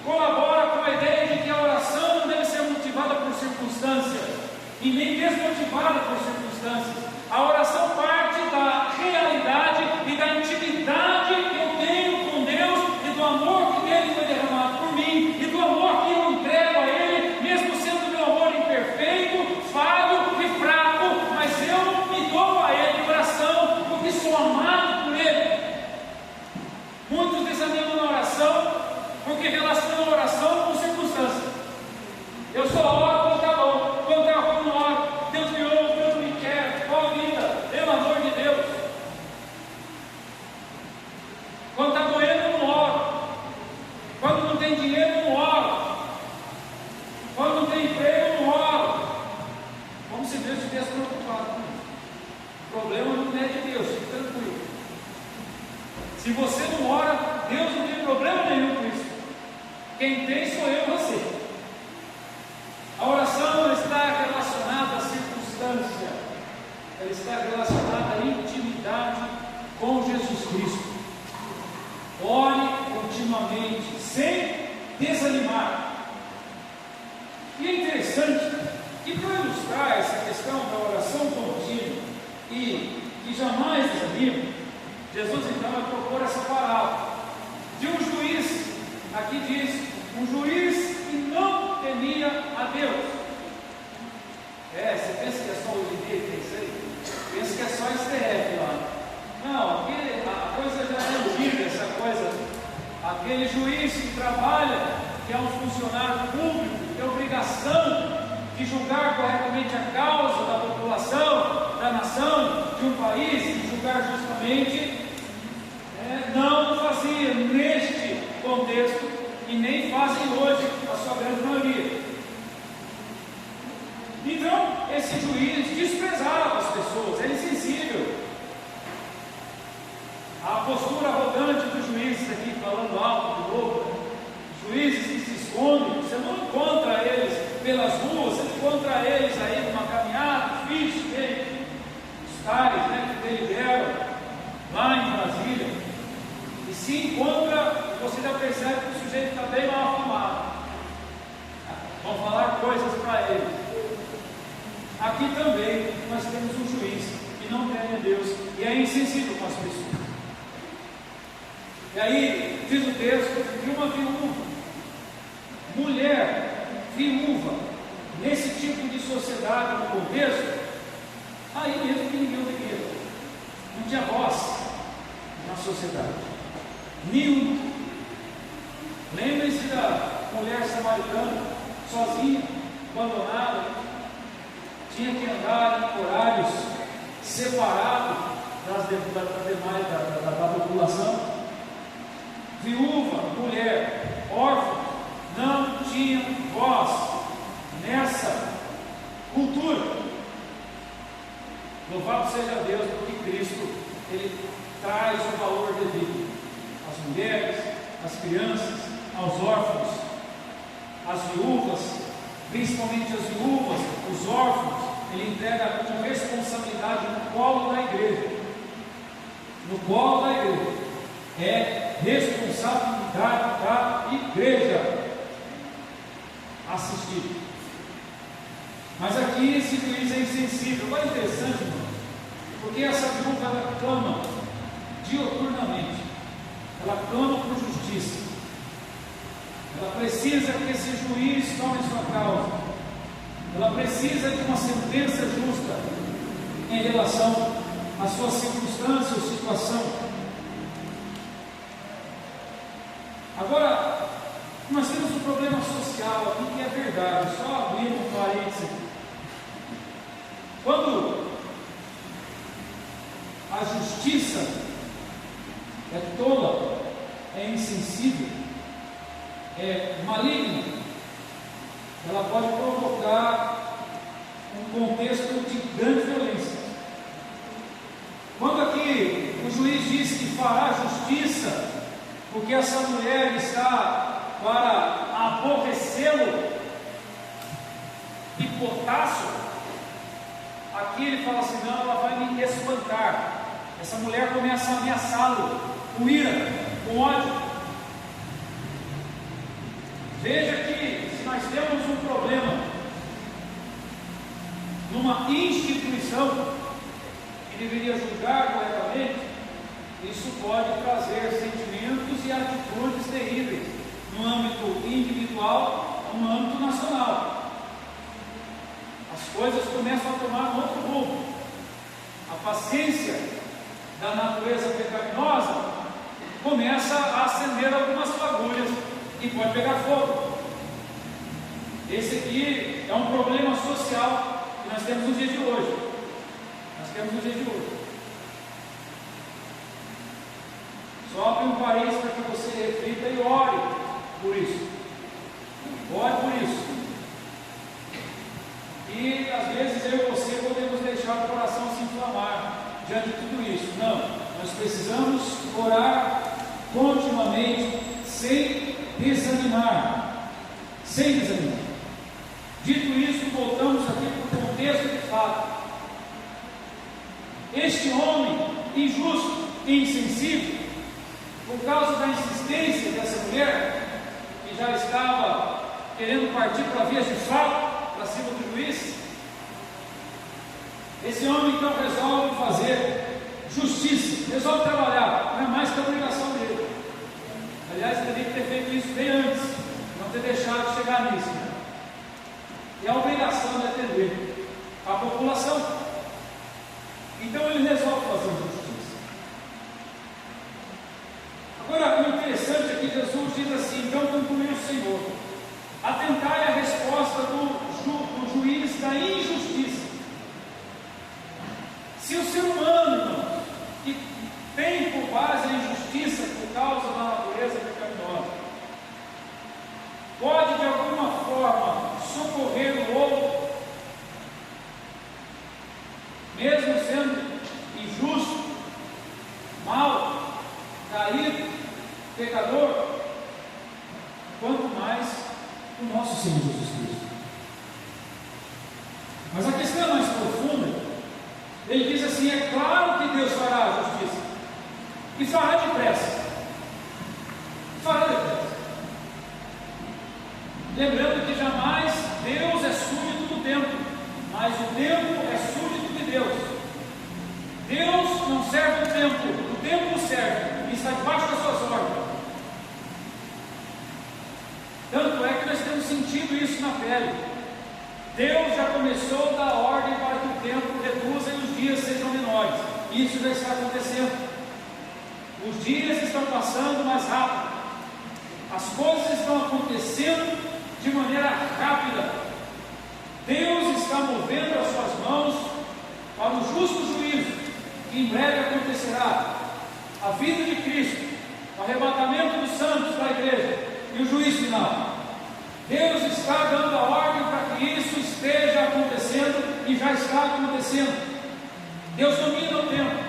Speaker 3: colabora com a ideia de que a oração não deve ser motivada por circunstâncias, e nem desmotivada por circunstâncias. A oração parte da realidade e da intimidade que eu tenho com Deus, e do amor que Ele foi derramado por mim, e do amor que eu entrego a Ele, mesmo sendo meu amor imperfeito, falho e fraco, mas eu me dou a Ele em oração, porque sou amado por Ele. Muitos desanimam na oração, porque relacionam a oração com circunstâncias. Eu só oro quando está bom, quando está ruim não oro. Deus me ouve, Deus me quer, ó vida, pelo amor de Deus. Quando está doendo eu não oro. Quando não tem dinheiro eu não oro. Quando não tem emprego eu não oro. Como se Deus estivesse preocupado. O problema não é de Deus, fique tranquilo. Se você não ora, Deus não tem problema nenhum com isso. Quem tem sou eu e você. A oração não está relacionada à circunstância, ela está relacionada à intimidade com Jesus Cristo. Ore continuamente, sem desanimar. E é interessante que, para ilustrar essa questão da oração contínua e que jamais desanima, Jesus então vai propor essa parábola de um juiz. Aqui diz, um juiz que não temia a Deus. Você pensa que é só o ID que tem isso aí? Pensa que é só STF lá. Não, a coisa já é antiga, essa coisa. Aquele juiz que trabalha, que é um funcionário público, que tem obrigação de julgar corretamente a causa da população, da nação, de um país, de julgar justamente, não fazia neste contexto, e nem fazem hoje, a sua grande maioria. Então, esse juiz desprezava as pessoas, era insensível. A postura arrogante dos juízes aqui, falando alto de novo, juízes que se escondem, você não encontra eles pelas ruas, você encontra eles aí numa caminhada difícil dele, os tais que deliberam lá em Brasília. E se encontra, você já percebe que o sujeito está bem mal afamado. Vão falar coisas para ele. Aqui também nós temos um juiz que não teme a Deus e é insensível com as pessoas. E aí diz o texto de uma viúva, mulher viúva, nesse tipo de sociedade, no contexto, aí mesmo que ninguém ouvia, não tinha voz na sociedade. Nenhum. Lembrem-se da mulher samaritana, sozinha, abandonada, tinha que andar em horários separados das demais da população. Viúva, mulher, órfã, não tinha voz nessa cultura. Louvado seja Deus, porque Cristo Ele traz o valor devido às mulheres, às crianças, aos órfãos, às viúvas, principalmente as viúvas, os órfãos. Ele entrega com responsabilidade no colo da igreja. No colo da igreja. É responsabilidade da igreja assistir. Mas aqui esse juiz é insensível. Olha, interessante, irmão, porque essa viúva ela clama dioturnamente, ela clama por justiça, ela precisa que esse juiz tome sua causa, ela precisa de uma sentença justa em relação à sua circunstância ou situação. Agora, nós temos um problema social algo aqui que é verdade, só abrindo um parênteses aqui. Quando a justiça é tola, é insensível, é maligna, ela pode provocar um contexto de grande violência. Quando aqui o juiz diz que fará justiça, porque essa mulher está para aborrecê-lo e potássio, aqui ele fala assim: não, ela vai me espantar. Essa mulher começa a ameaçá-lo com ira, com ódio. Veja que se nós temos um problema numa instituição que deveria julgar corretamente, isso pode trazer sentimentos e atitudes terríveis no âmbito individual ou no âmbito nacional. As coisas começam a tomar um outro rumo. A paciência da natureza pecaminosa começa a acender algumas fagulhas e pode pegar fogo. Esse aqui é um problema social que nós temos nos dias de hoje. Só abre um parênteses para que você reflita e ore por isso. Ore por isso. E às vezes eu e você podemos deixar o coração se inflamar diante de tudo isso. Não, nós precisamos orar continuamente, sem desanimar. Dito isso, voltamos aqui para o contexto de fato. Este homem injusto e insensível, por causa da insistência dessa mulher, que já estava querendo partir para vias de fato, para cima do juiz, esse homem então resolve fazer justiça, resolve trabalhar, não é mais que a obrigação dele. Aliás, ele teria que ter feito isso bem antes, não ter deixado chegar nisso. E a obrigação de atender a população. Então ele resolve fazer justiça. Agora, o interessante é que Jesus diz assim: então concluiu o Senhor, atentai à resposta do juiz da injustiça. Se o ser humano, irmão, que tem por base a injustiça por causa da natureza pecaminosa, pode de alguma forma socorrer o outro, mesmo sendo injusto, mau, caído, pecador, quanto mais o nosso Senhor Jesus Cristo. Mas a questão é mais profunda. Ele diz assim: é claro que Deus fará a justiça, e fará depressa. Lembrando que jamais Deus é súdito do tempo, mas o tempo é súdito de Deus. Deus não serve o tempo serve, e está debaixo das suas ordens. Tanto é que nós temos sentido isso na pele. Deus já começou a dar ordem para que o tempo reduza e os dias sejam menores. Isso já está acontecendo. Os dias estão passando mais rápido. As coisas estão acontecendo de maneira rápida. Deus está movendo as suas mãos para o justo juízo, que em breve acontecerá. A vinda de Cristo, o arrebatamento dos santos da igreja e o juízo final. Deus está dando a ordem para que isso esteja acontecendo e já está acontecendo. Deus domina o tempo,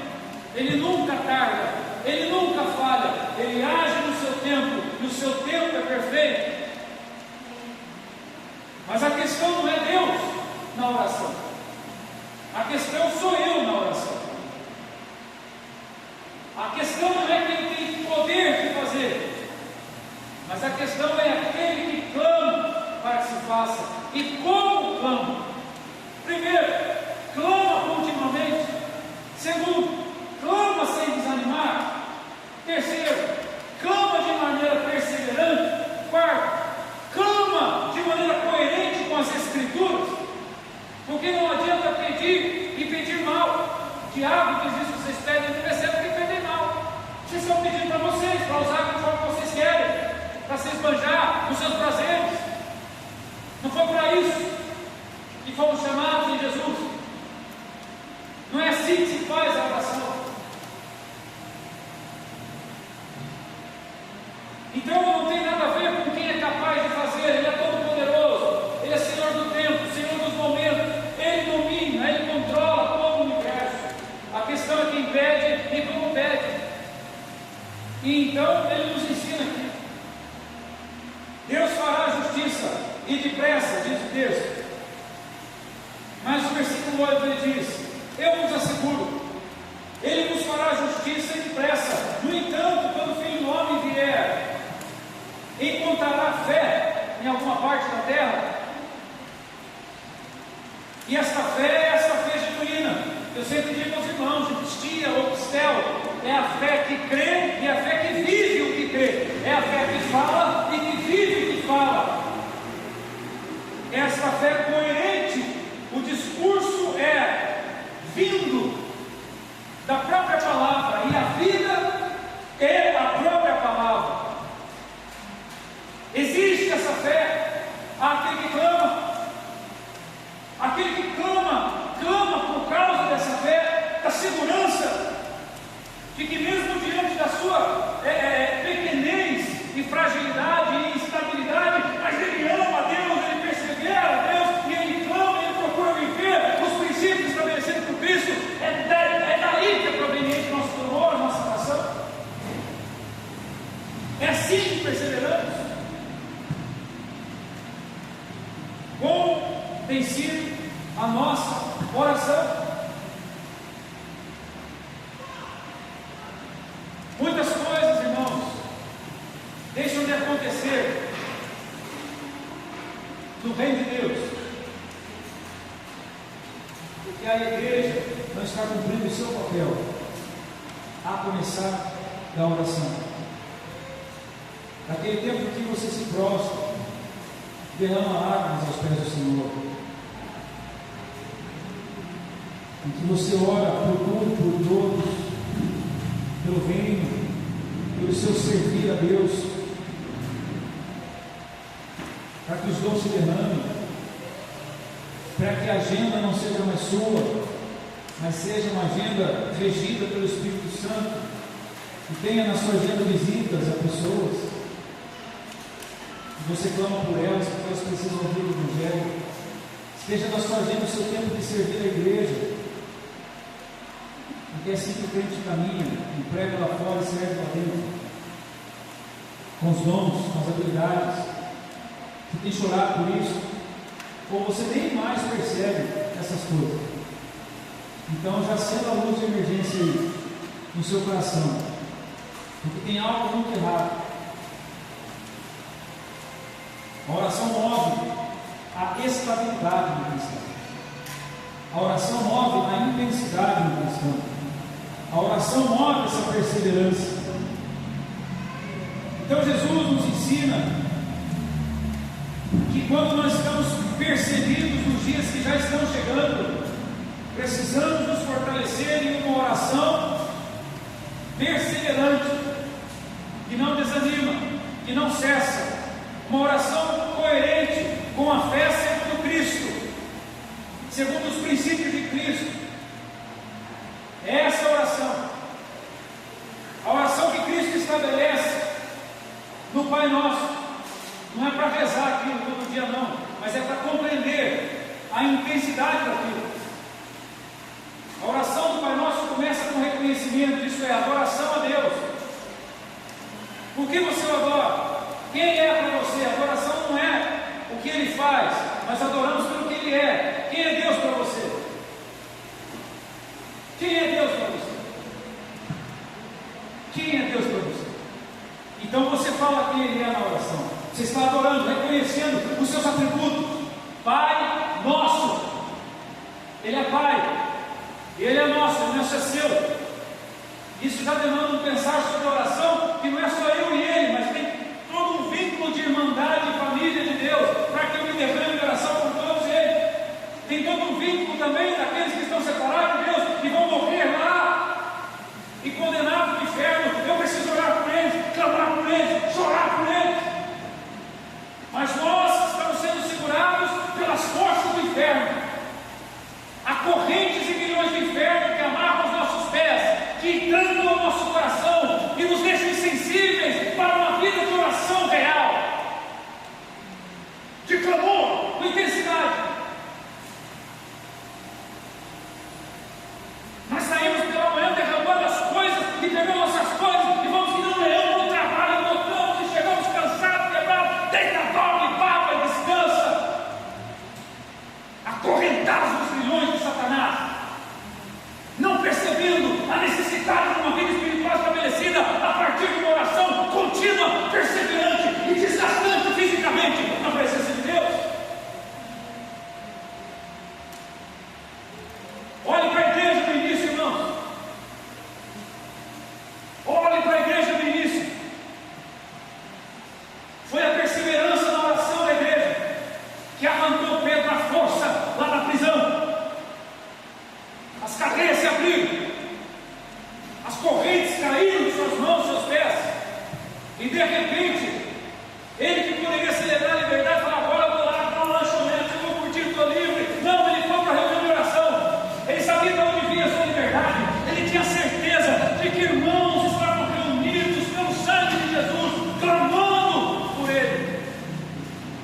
Speaker 3: Ele nunca tarda, Ele nunca falha, Ele age no seu tempo, e o seu tempo é perfeito. Mas a questão não é Deus na oração, a questão sou eu na oração. A questão não é quem tem poder de fazer, mas a questão é aquele que clama para que se faça. E como clama? Primeiro, clama continuamente. Segundo, clama sem desanimar. Terceiro, clama de maneira perseverante. Quarto, clama de maneira coerente com as Escrituras, porque não adianta pedir e pedir mal. O diabo diz isso: vocês pedem e não recebem porque pedem mal. Vocês estão pedindo para vocês, para usar conforme vocês querem, para se esbanjar nos seus prazeres. fomos chamados em Jesus. Não é assim que se faz a oração. Então não tem nada a ver com quem é capaz de fazer. Ele é todo poderoso, Ele é Senhor do tempo, Senhor dos momentos, Ele domina, Ele controla todo o universo. A questão é quem pede e como pede. E então Ele nos ensina aqui: Deus fará justiça e depressa, diz o texto. Mas no versículo 8 ele diz: eu vos asseguro, Ele vos fará justiça e depressa. No entanto, quando o Filho do Homem vier, encontrará fé em alguma parte da terra? E esta fé é esta fé genuína. Eu sempre digo aos irmãos, epistia ou pistel, é a fé que crê e a fé que vive o que crê. É a fé que fala e que vive o que fala. Esta fé é coerente. O discurso é vindo da própria palavra, e a vida é a própria palavra. Existe essa fé. Aquele que clama, clama por causa dessa fé, da segurança de que mesmo diante da sua pequenez e fragilidade e instabilidade, mas ele ama a Deus, ele persevera a Deus, e ele clama, ele procura viver os princípios estabelecidos por Cristo. É daí que é proveniente nosso clamor, nossa oração. É assim que perseveramos. Como tem sido a nossa oração? Muitas coisas, irmãos, deixam de acontecer no reino de Deus, porque a igreja não está cumprindo o seu papel, a começar da oração. Naquele tempo que você se prostra, derrama lágrimas aos pés do Senhor, em que você ora por tudo, por todos, pelo reino, pelo seu servir a Deus, para que os dons se derramem, para que a agenda não seja mais sua, mas seja uma agenda regida pelo Espírito Santo, que tenha na sua agenda visitas a pessoas, que você clama por elas, porque elas precisam ouvir o Evangelho. Esteja na sua agenda o seu tempo de servir a igreja, porque é assim que o crente caminha, emprega lá fora e serve lá dentro, com os dons, com as habilidades. Você tem chorado por isso, ou você nem mais percebe essas coisas. Então já acenda a luz de emergência aí, no seu coração, porque tem algo muito errado. A oração move a estabilidade do cristão. A oração move a intensidade do cristão. A oração move essa perseverança. Então Jesus nos ensina que quando nós estamos percebidos nos dias que já estão chegando, precisamos nos fortalecer em uma oração perseverante, que não desanima, que não cessa. Uma oração coerente com a fé segundo Cristo, segundo os princípios de Cristo. Essa oração, a oração que Cristo estabelece no Pai Nosso, não é para rezar aquilo todo dia não, mas é para compreender a intensidade daquilo. A oração do Pai Nosso começa com reconhecimento, isso é, adoração a Deus. Por que você o adora? Quem é para você? A adoração não é o que Ele faz, mas adoramos pelo que Ele é. Quem é Deus para você? Quem é Deus para você? Quem é Deus para você? Então você fala quem Ele é na oração. Você está adorando, reconhecendo os seus atributos. Pai nosso. Ele é Pai. Ele é nosso, o nosso é seu. Isso já demanda um pensar sobre a oração, que não é só eu e Ele, mas tem todo um vínculo de irmandade e família de Deus, para que eu me derrame de oração por todos eles. Tem todo um vínculo também daqueles que estão separados de Deus e vão morrer lá e condenados no inferno. Eu preciso orar por eles, clamar por eles, chorar por eles. Mas nós estamos sendo segurados pelas forças do inferno.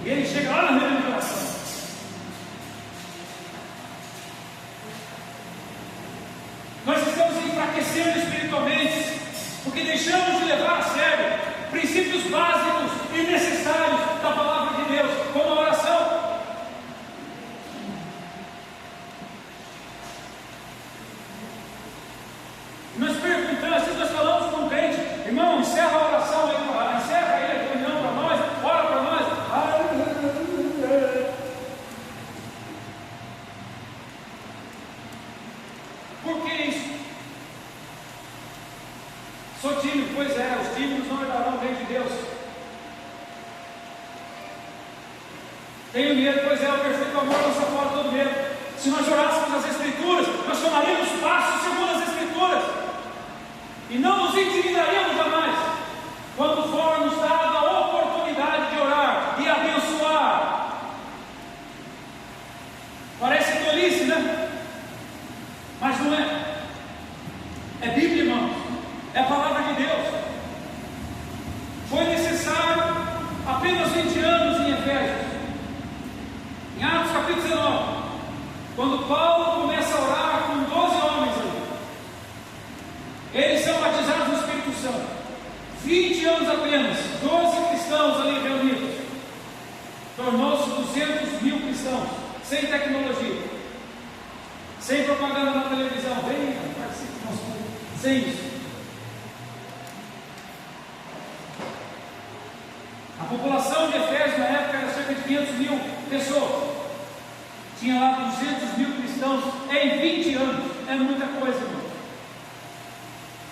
Speaker 3: E ele chega lá na reunião de oração. Nós estamos enfraquecendo espiritualmente, porque deixamos de levar a sério princípios básicos e necessários da palavra de Deus, como a oração. Nós perguntamos, se nós falamos com um crente, irmão, encerra a oração aí, encerra aí a reunião para nós, ora para nós. Por que isso? Sou tímido, pois é, os tímidos não herdarão o reino de Deus. Tenho medo, pois é, o perfeito amor lança fora todo medo. Se nós orássemos as Escrituras, nós tomaríamos passos segundo as Escrituras, e não nos intimidaríamos jamais, quando for nos dada a oportunidade de orar e abençoar. Parece tolice, né? Mas não é. É Bíblia, irmãos. É a palavra de Deus. Foi necessário apenas 20 anos em Efésios. Em Atos capítulo 19, quando Paulo começa a orar com 12 homens ali, eles são batizados no Espírito Santo. 20 anos apenas, 12 cristãos ali reunidos, tornou-se 200 mil cristãos, sem tecnologia, sem propaganda na televisão, sem isso. A população de Efésios na época era cerca de 500 mil pessoas. Tinha lá 200 mil cristãos em 20 anos. É muita coisa, irmão.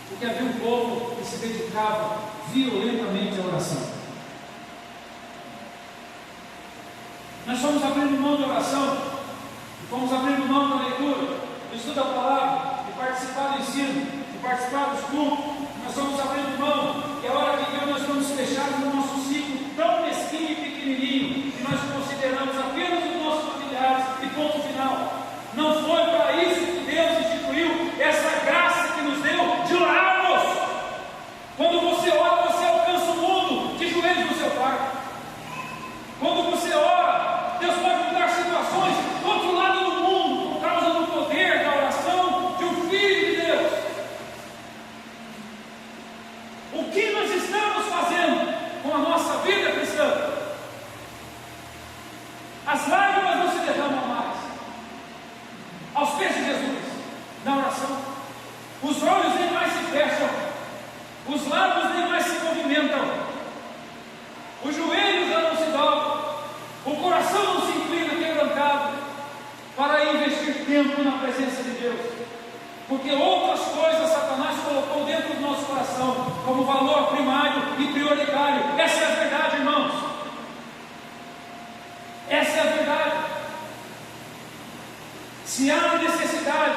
Speaker 3: Porque havia um povo que se dedicava violentamente à oração. Nós fomos abrindo mão da oração, fomos abrindo mão da leitura, do estudo da palavra, de participar do ensino, de participar dos cultos. Nós fomos abrindo mão, e a hora que Deus nós estamos fechados no nosso ciclo tão mesquinho e pequenininho, que nós consideramos apenas os nossos familiares e ponto final. Não foi para isso que Deus instituiu essa graça que nos deu de orarmos. Quando você ora, você alcança o mundo de joelhos no seu quarto. Quando você ora, Deus pode mudar situações do outro lado do mundo, por causa do poder da oração de um Filho de Deus. O que nós estamos fazendo com a nossa vida cristã? As lágrimas não se derramam mais aos pés de Jesus na oração. Os olhos nem mais se fecham, os lábios nem mais se movimentam, os joelhos já não se dobram, o coração não se inclina quebrantado para investir tempo na presença de Deus, porque outras coisas Satanás colocou dentro do nosso coração como valor primário e prioritário. Essa é a verdade, irmãos. Essa é a verdade. Se há necessidade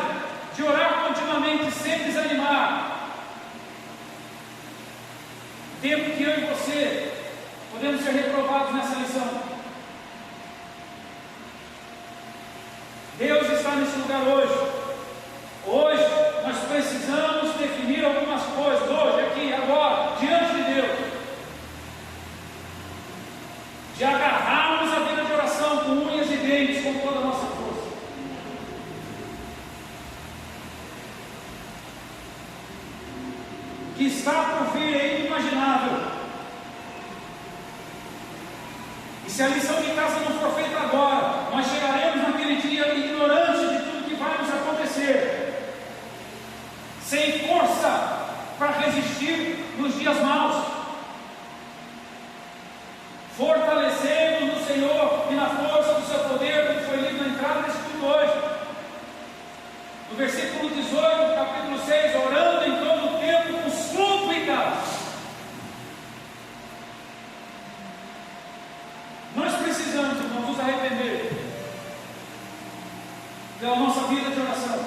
Speaker 3: de orar continuamente sem desanimar, tempo que eu e você podemos ser reprovados nessa lição. Deus está nesse lugar hoje. Hoje nós precisamos definir algumas coisas, hoje, aqui, agora, diante de Deus, de agarrarmos a vida de oração com unhas e dentes, com toda a nossa força. O que está por vir é inimaginável. E se a lição de casa não for feita agora, nós chegaremos naquele dia ignorantes de tudo que vai nos acontecer, sem força para resistir nos dias maus, fortalecendo no Senhor e na força do seu poder, como foi lido na entrada desse culto hoje, no versículo 18 do capítulo 6, orando em todo o tempo com súplicas. Nós precisamos, irmãos, nos arrepender pela nossa vida de oração.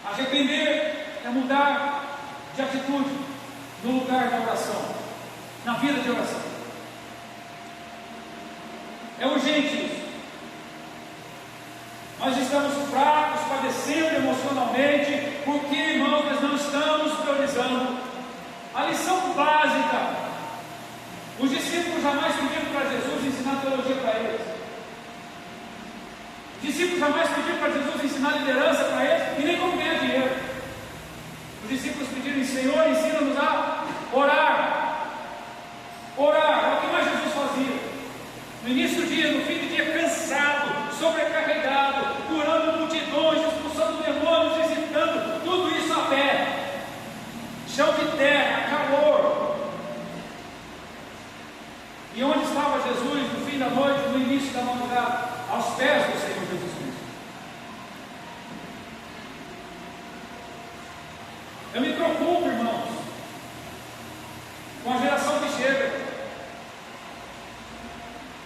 Speaker 3: Arrepender é mudar de atitude no lugar da oração, na vida de oração. É urgente isso. Nós estamos fracos, padecendo emocionalmente, porque, irmãos, nós não estamos priorizando a lição básica. Os discípulos jamais pediram para Jesus ensinar teologia para eles. Os discípulos jamais pediram para Jesus ensinar liderança para eles e nem como ganhar dinheiro. Os discípulos pediram: Senhor, ensina-nos a orar. Orar, é o que mais Jesus fazia. No início do dia, no fim do dia, cansado, sobrecarregado, curando multidões, expulsando demônios, visitando, tudo isso a pé, chão de terra, calor. E onde estava Jesus no fim da noite, no início da madrugada? Aos pés do Senhor Jesus Cristo. Eu me preocupo, irmãos, com a geração que chega.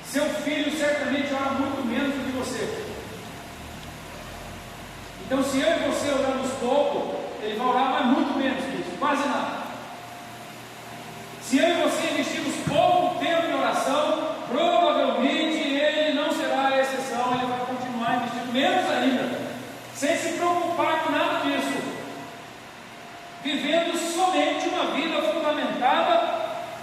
Speaker 3: Seu filho certamente ora muito menos do que você. Então, se eu e você oramos pouco, ele vai orar mais muito menos que isso, quase nada. Se eu e você investirmos pouco tempo em oração, provavelmente ele não será a exceção, ele vai continuar investindo menos ainda, sem se preocupar com nada disso, vivendo somente uma vida fundamentada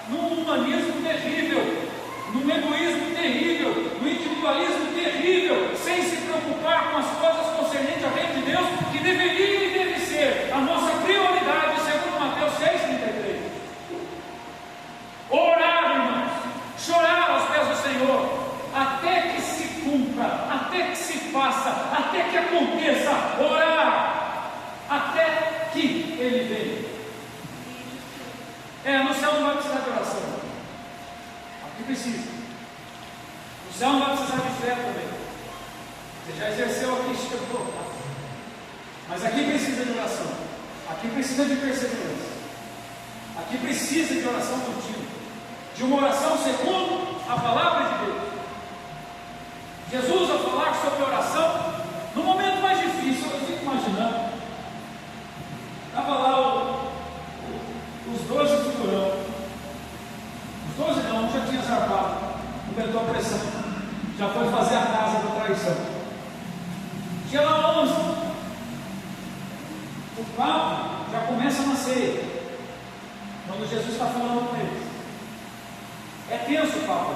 Speaker 3: num humanismo terrível, num egoísmo terrível, num individualismo terrível, sem se preocupar com as coisas concernentes ao reino de Deus, que deveria e deve ser a nossa prioridade, segundo Mateus 6,33. Orar, irmãos, chorar aos pés do Senhor, até que se cumpra, até que se faça, até que aconteça. Orar, até que Ele venha. No céu não vai precisar de oração. Aqui precisa. No céu não vai precisar de fé também. Você já exerceu aqui, chegou. Mas aqui precisa de oração. Aqui precisa de perseverança. Aqui precisa de oração contínua. De uma oração segundo a palavra de Deus. Jesus, ao falar sobre oração, no momento mais difícil, eu fico imaginando, estava lá os 12 figurão. Os 12 não, um já tinha zarpado, não aguentou a pressão, já foi fazer a casa da traição. Tinha lá 11. O papo já começa na ceia, quando Jesus está falando com eles. É tenso o papo.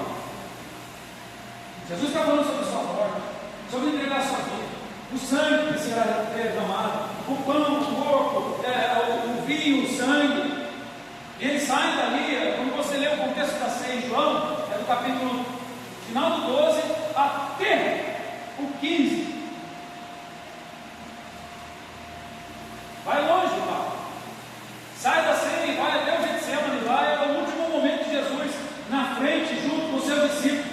Speaker 3: Jesus está falando sobre a sua morte, sobre entregar a sua vida, o sangue que será derramado, o pão, o corpo, o vinho, o sangue. E eles saem dali, quando você lê o contexto da ceia em João, é do capítulo final do 12 até o 15. Vai longe, papo. Sai da ceia e vai até o Getsemane, lá é o último momento de Jesus na frente, junto com os seus discípulos.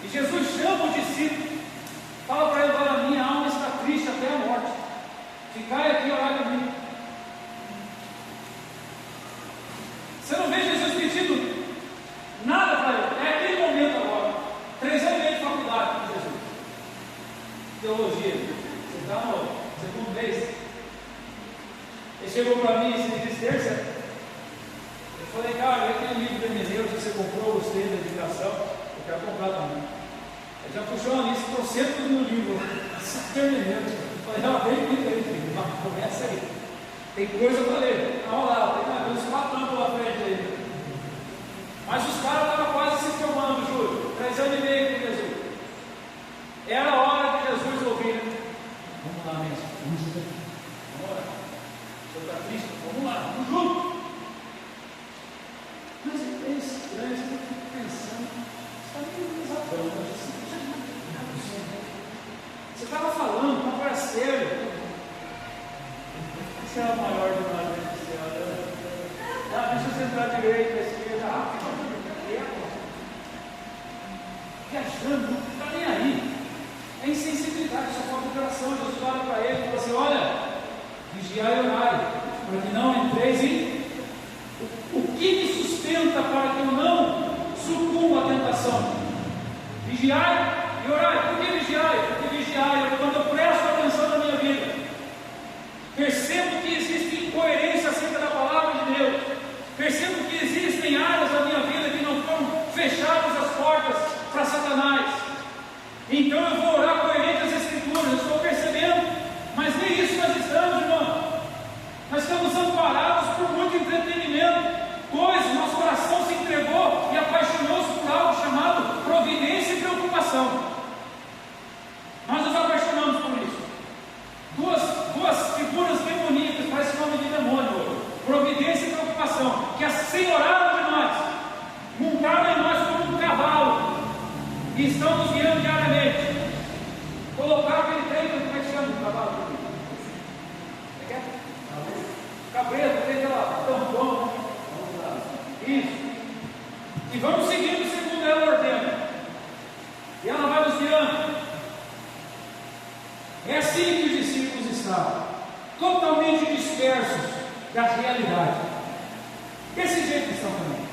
Speaker 3: E Jesus chama o discípulo, fala para ele: olha, minha alma está triste até a morte, ficai aqui e orai comigo. Você não vê Jesus pedindo nada para ele, é aquele momento agora. 3 anos e meio de faculdade com Jesus, teologia, você está no segundo mês. Ele chegou para mim e disse: terça. Eu falei: cara, aquele livro de Emeneu que você comprou, gostei da indicação, eu quero comprar também. Ele já puxou uma lista, estou sempre no livro, Emeneu. Eu falei: não, tem muito aí, filho, começa aí, tem coisa para ler. Vamos lá, tem uns 4 anos pela frente aí. Mas os caras estavam quase se filmando, Júlio, 3 anos e meio com Jesus. Era a hora de Jesus ouvir. Vamos lá mesmo, vamos junto. Vamos orar. O senhor está triste? Vamos lá, vamos junto. Mas é estranho, eu fico pensando, você está meio exatão, você estava falando com um parceiro, você é o maior de nós, deixa eu sentar direito, esquerda, viajando, não está nem aí, é insensibilidade, só falta de oração. Jesus fala para ele e fala assim: olha, vigiai e orai, para que não entreis em. O que me sustenta para que eu não sucumba à tentação? Vigiai e orai. Por que vigiai? Porque vigiai é quando eu presto atenção na minha vida, percebo que existe incoerência acerca da palavra de Deus, percebo que existem áreas da minha vida que não foram fechadas as portas para Satanás. Então eu vou orar coerente às Escrituras. Eu estou percebendo, mas nem isso nós estamos, irmão. Nós estamos amparados por muito entretenimento, pois nosso coração se entregou e apaixonou-se por algo chamado providência e estão nos guiando diariamente. Colocar aquele trem, como é que chama o cavalo? Cabreiro, tem aquela tampão, isso. E vamos seguindo segundo ela ordena. E ela vai nos guiando. É assim que os discípulos estavam, totalmente dispersos da realidade. Desse jeito que estão também.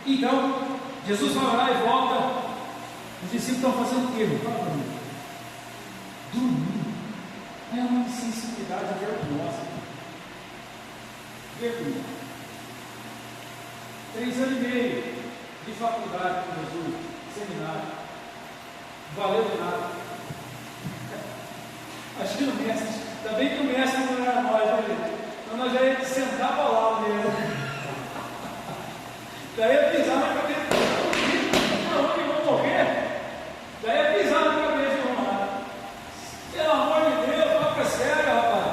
Speaker 3: Então, Jesus vai lá e volta. Os discípulos estão fazendo o quê? Fala para mim. Dormindo. É uma insensibilidade vergonhosa. Vergonha. 3 anos e meio de faculdade com Jesus, seminário. Valeu de nada. Acho que o mestre, ainda bem que o mestre não era nós, né, gente? Então nós já ia sentar a palavra dele. Já ia pisar na cabeça. Não, que vão morrer. Já ia pisar na cabeça de Ronaldo. Pelo amor de Deus, toca sério, rapaz.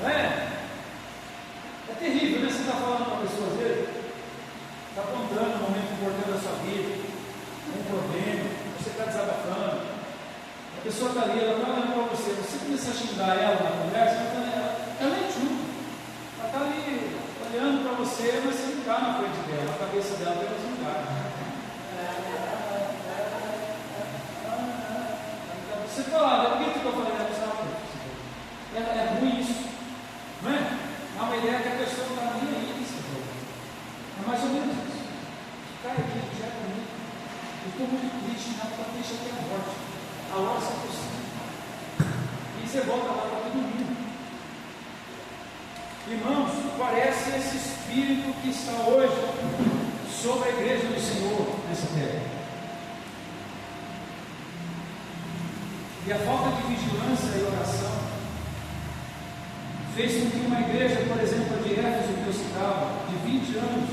Speaker 3: Não é? É terrível, né? Você está falando com a pessoa às vezes, está apontando um momento importante da sua vida, um problema, você está desabafando. A pessoa está ali, ela está olhando para você. Você começa a xingar ela na conversa, ela é junto. Ela está ali olhando para você, mas você não está na frente dela, a cabeça dela tem outro lugar. Você fala, por que eu falei é ruim isso, não é? Há uma ideia que a pessoa não está nem aí, é mais ou menos isso. Cara, aqui já é comigo. Eu estou muito triste, não está triste até a morte. A hora se aproxima. E você volta lá para todo mundo. Irmãos, parece esse espírito que está hoje sobre a igreja do Senhor nessa terra. E a falta de vigilância e oração fez com que uma igreja, por exemplo, a de Éfeso, que eu citava, de 20 anos,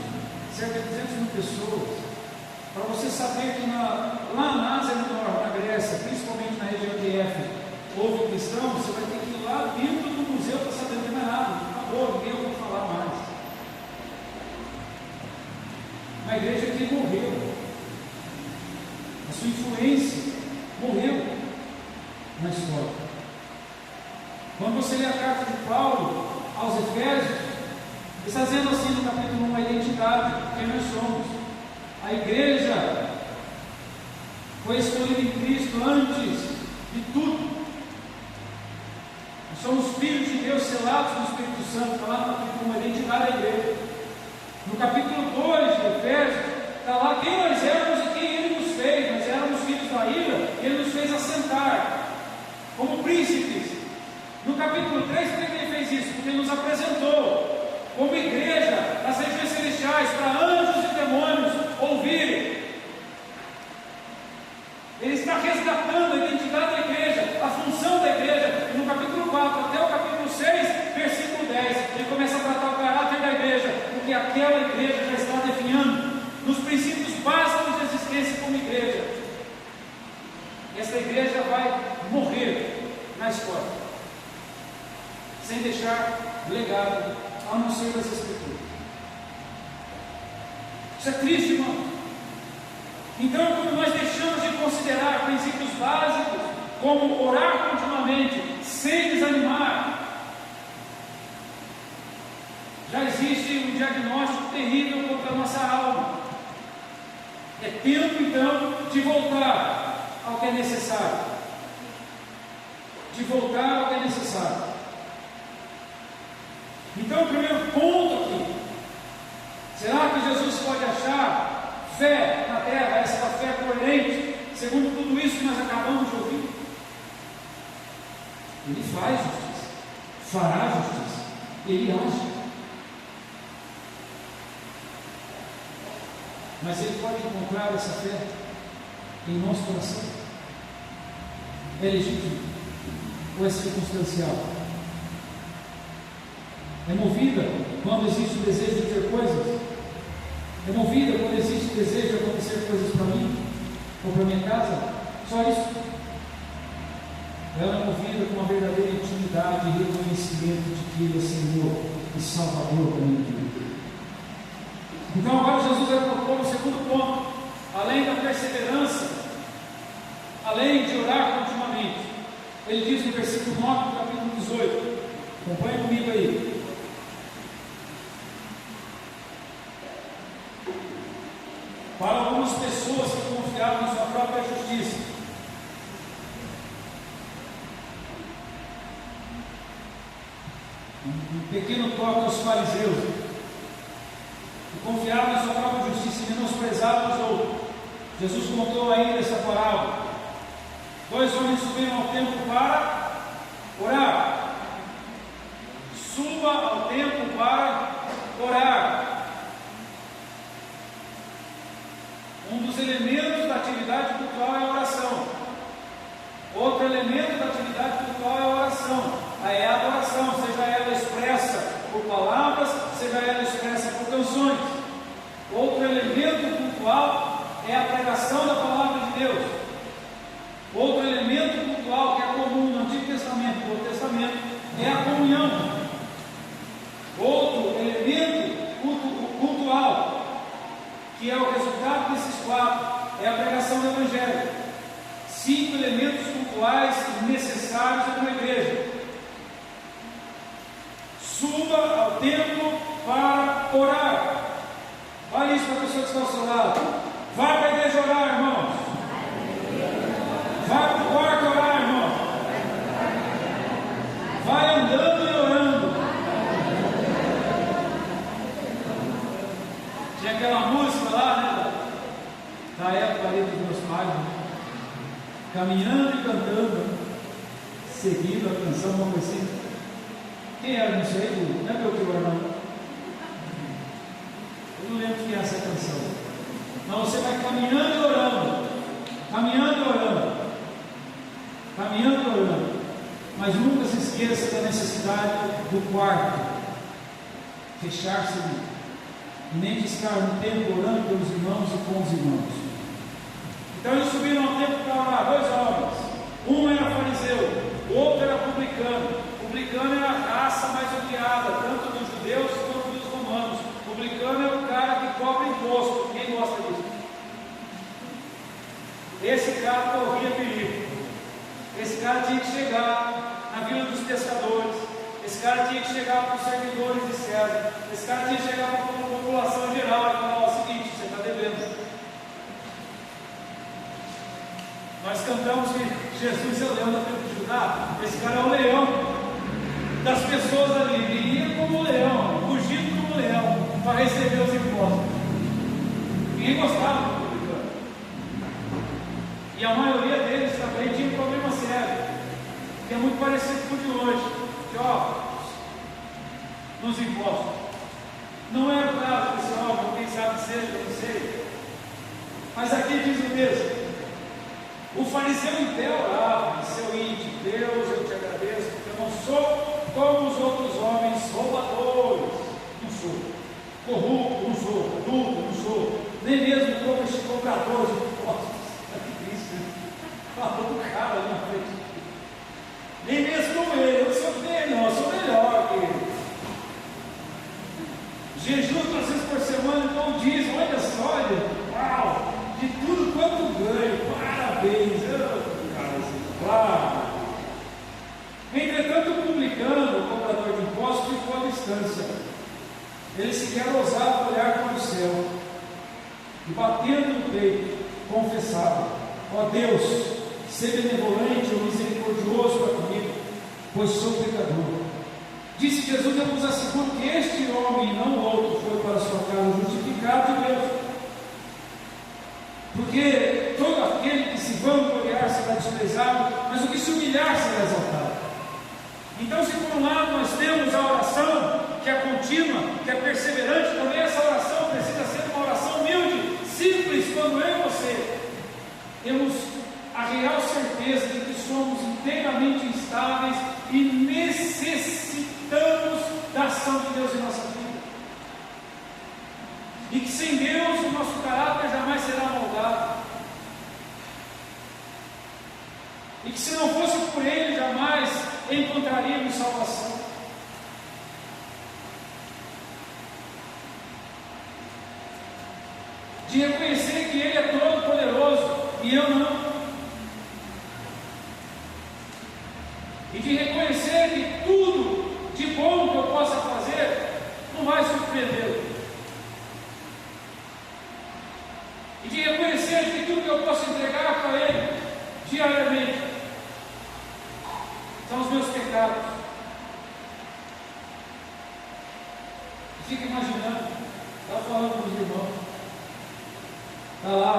Speaker 3: cerca de 200 mil pessoas, para você saber que lá na Ásia Menor, na Grécia, principalmente na região de Éfeso, houve cristão, você vai ter que ir lá dentro do museu para saber que não é nada. Acabou, ninguém ouviu falar mais. Uma igreja que morreu. A sua influência morreu na história. Quando você lê a carta de Paulo aos Efésios, ele está dizendo assim no capítulo 1, a identidade, quem nós somos. A igreja foi escolhida em Cristo antes de tudo. Nós somos filhos de Deus, selados no Espírito Santo. Está lá no capítulo 1, a identidade da igreja. No capítulo 2 de Efésios, está lá quem nós éramos e quem Ele nos fez. Nós éramos filhos da ira e Ele nos fez assentar como príncipes. No capítulo 3, por que Ele fez isso? Porque Ele nos apresentou como igreja nas regiões celestiais para anjos e demônios ouvirem. Ele está resgatando a identidade da igreja, a função da igreja. E no capítulo 4 até o capítulo 6, versículo 10, ele começa a tratar o caráter da igreja, porque aquela igreja já está definhando nos princípios básicos de existência como igreja. Esta igreja vai morrer na história, sem deixar legado, a não ser das Escrituras. Isso é triste, irmão. Então, quando nós deixamos de considerar princípios básicos, como orar continuamente, sem desanimar, já existe um diagnóstico terrível contra a nossa alma. É tempo, então, de voltar ao que é necessário. De voltar ao que é necessário. Então, o primeiro ponto aqui: será que Jesus pode achar fé na terra, essa fé coerente, segundo tudo isso que nós acabamos de ouvir? Ele faz justiça, fará justiça, ele age. Mas ele pode encontrar essa fé em nosso coração? É legítimo ou é circunstancial? É movida quando existe o desejo de ter coisas? É movida quando existe o desejo de acontecer coisas para mim ou para minha casa? Só isso? Ela é movida com uma verdadeira intimidade e reconhecimento de que Ele é Senhor e Salvador da minha vida. Então agora Jesus vai propor o segundo ponto. perseverança, além de orar continuamente. Ele diz no versículo 9 do capítulo 18, acompanhe comigo aí. Para algumas pessoas que confiavam na sua própria justiça, um pequeno toque aos fariseus, que confiavam na sua própria justiça e menosprezavam os outros. Jesus contou ainda essa parábola. 2 homens subiram ao templo para orar. Suba ao templo para orar. Um dos elementos da atividade cultural é a oração. Outro elemento da atividade cultural é a oração. É a adoração, seja ela expressa por palavras, seja ela expressa por canções. Outro elemento cultural é a pregação da palavra de Deus. Outro elemento cultural que é comum no Antigo Testamento e no Novo Testamento é a comunhão. Outro elemento cultural, que é o resultado desses 4, é a pregação do Evangelho. 5 elementos cultuais necessários em uma igreja. Suba ao templo para orar. Fale isso para a pessoa que está ao seu lado. Vai para a igreja orar, irmãos. Vai para o quarto orar, irmão. Vai andando e orando. Tinha aquela música lá, né? Da época ali dos meus pais, né? Caminhando e cantando, seguindo a canção, uma coisa assim. Quem era? Não sei, não é meu que não. Eu não lembro quem é essa canção. Mas você vai caminhando e orando. Caminhando e orando. Caminhando e orando. Mas nunca se esqueça da necessidade do quarto. Fechar-se ali. E nem de estar no templo orando pelos irmãos e com os irmãos. Então eles subiram ao templo para orar, 2 homens. Um era fariseu, o outro era publicano. Publicano era a raça mais odiada, tanto dos judeus quanto dos romanos. Publicano é o cara que cobra imposto. Quem gosta disso? Esse cara corria perigo. Esse cara tinha que chegar na vila dos pescadores. Esse cara tinha que chegar para os servidores de César. Esse cara tinha que chegar para a população geral e falar: o seguinte, você está devendo. Nós cantamos que Jesus é o leão da tribo de Judá. Esse cara é o leão das pessoas ali. Ele ia como um leão, fugindo como um leão, para receber os impostos. Ninguém gostava do publicano. E a maioria deles também tinha um problema sério, que é muito parecido com o de hoje. Que, nos impostos. Não era o caso desse homem, quem sabe que seja, não sei. Mas aqui diz o texto. O fariseu em pé orava em seu íntimo: Deus, eu te agradeço, porque eu não sou como os outros homens roubadores, não sou, corrupto, não sou, adulto, não sou, nem mesmo como este cobrador de impostos. Que triste, né? Falou do cara ali na frente. Nem mesmo como ele, eu sou dele, não, eu sou melhor que ele. Jejum 3 vezes por semana, então diz: olha só, uau, de tudo quanto ganho, parabéns, claro. Entretanto, o publicano, o cobrador de impostos, ficou à distância. Ele sequer ousava olhar para o céu, e batendo no peito, confessava: ó Deus, seja benevolente ou misericordioso para comigo, pois sou pecador. Disse Jesus: eu vos asseguro que este homem e não o outro foi para sua casa justificado de Deus. Porque todo aquele que se vangloriar será desprezado, mas o que se humilhar será exaltado. Então, se por um lado nós temos a oração, que é contínua, que é perseverante, também essa oração precisa ser uma oração humilde, simples, quando eu e você temos a real certeza de que somos inteiramente instáveis e necessitamos da ação de Deus em nossa vida. E que sem Deus o nosso caráter jamais será moldado. E que se não fosse por Ele, jamais encontraríamos salvação. de reconhecer que Ele é todo poderoso e eu não, e de reconhecer que tudo de bom que eu possa fazer não vai surpreendê-lo, e de reconhecer que tudo que eu posso entregar para Ele diariamente são os meus pecados. E fica imaginando, estava falando com os irmãos, está lá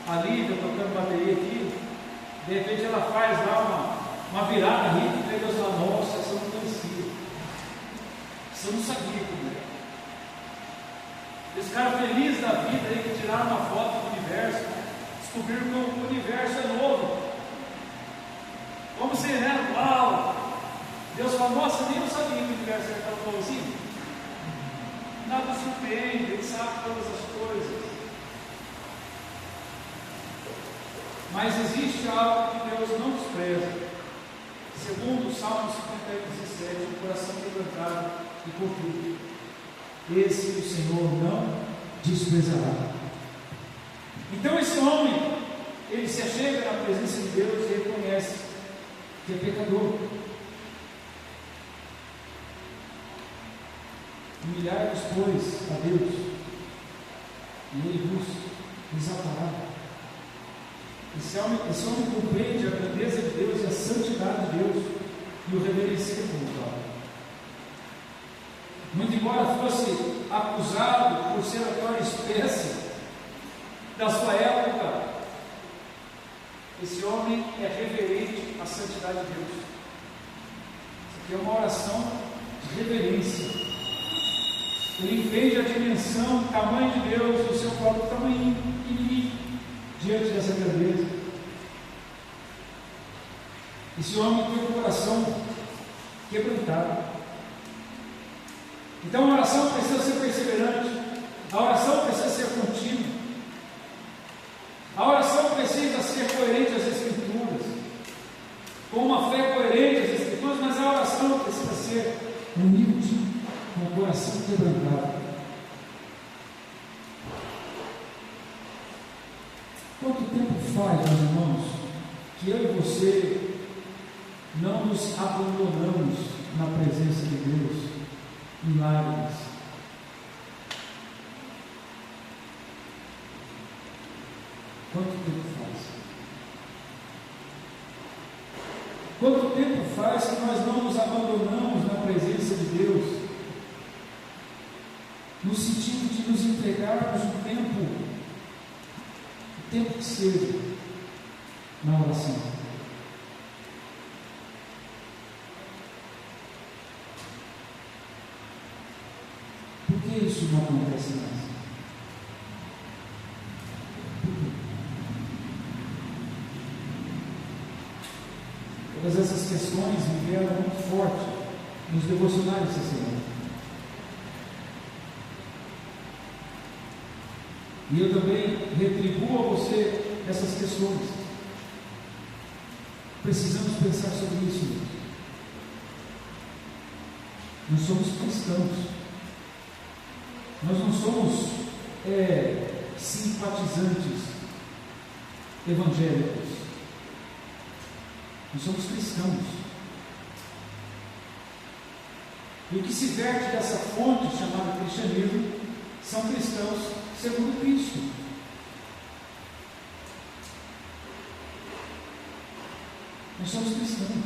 Speaker 3: a Lívia tocando bateria aqui, de repente ela faz lá uma virada rítmica e Deus fala: nossa, essa eu não conhecia, essa eu não sabia como é. Esse cara feliz da vida aí que tiraram uma foto do universo, descobriram que o universo é novo. Como se, né? Uau! Deus fala: nossa, nem eu sabia que o universo era tão novo assim. Nada surpreende, Ele sabe todas as coisas. Mas existe algo que Deus não despreza. Segundo o Salmo 51:17, o coração quebrantado e contrito, esse o Senhor não desprezará. Então esse homem, ele se achega na presença de Deus e reconhece que é pecador. Humilhai-vos, pois, a Deus, e Ele vos exaltará. Esse homem compreende a grandeza de Deus e a santidade de Deus e o reverencia como tal. Muito embora fosse acusado por ser a pior espécie da sua época, esse homem é reverente à santidade de Deus. Isso aqui é uma oração de reverência. Ele entende a dimensão, o tamanho de Deus e o seu próprio tamanho pequenininho diante dessa grandeza. Esse homem tem o coração quebrantado. Então a oração precisa ser perseverante, a oração precisa ser contínua, a oração precisa ser coerente às Escrituras, com uma fé coerente às Escrituras, mas a oração precisa ser humilde, com o coração quebrantado. Quanto tempo faz, meus irmãos, que eu e você não nos abandonamos na presença de Deus em lágrimas? Quanto tempo faz? Quanto tempo faz que nós não nos abandonamos na presença de Deus, no sentido de nos entregarmos o tempo que seja na oração? Por que isso não acontece mais? Por quê? Todas essas questões me vieram muito forte nos devocionários essa semana. E eu também retribuo a você essas questões. Precisamos pensar sobre isso. Nós somos cristãos. Nós não somos simpatizantes evangélicos. Nós somos cristãos. E o que se verte dessa fonte chamada cristianismo são cristãos segundo Cristo. Nós somos cristãos.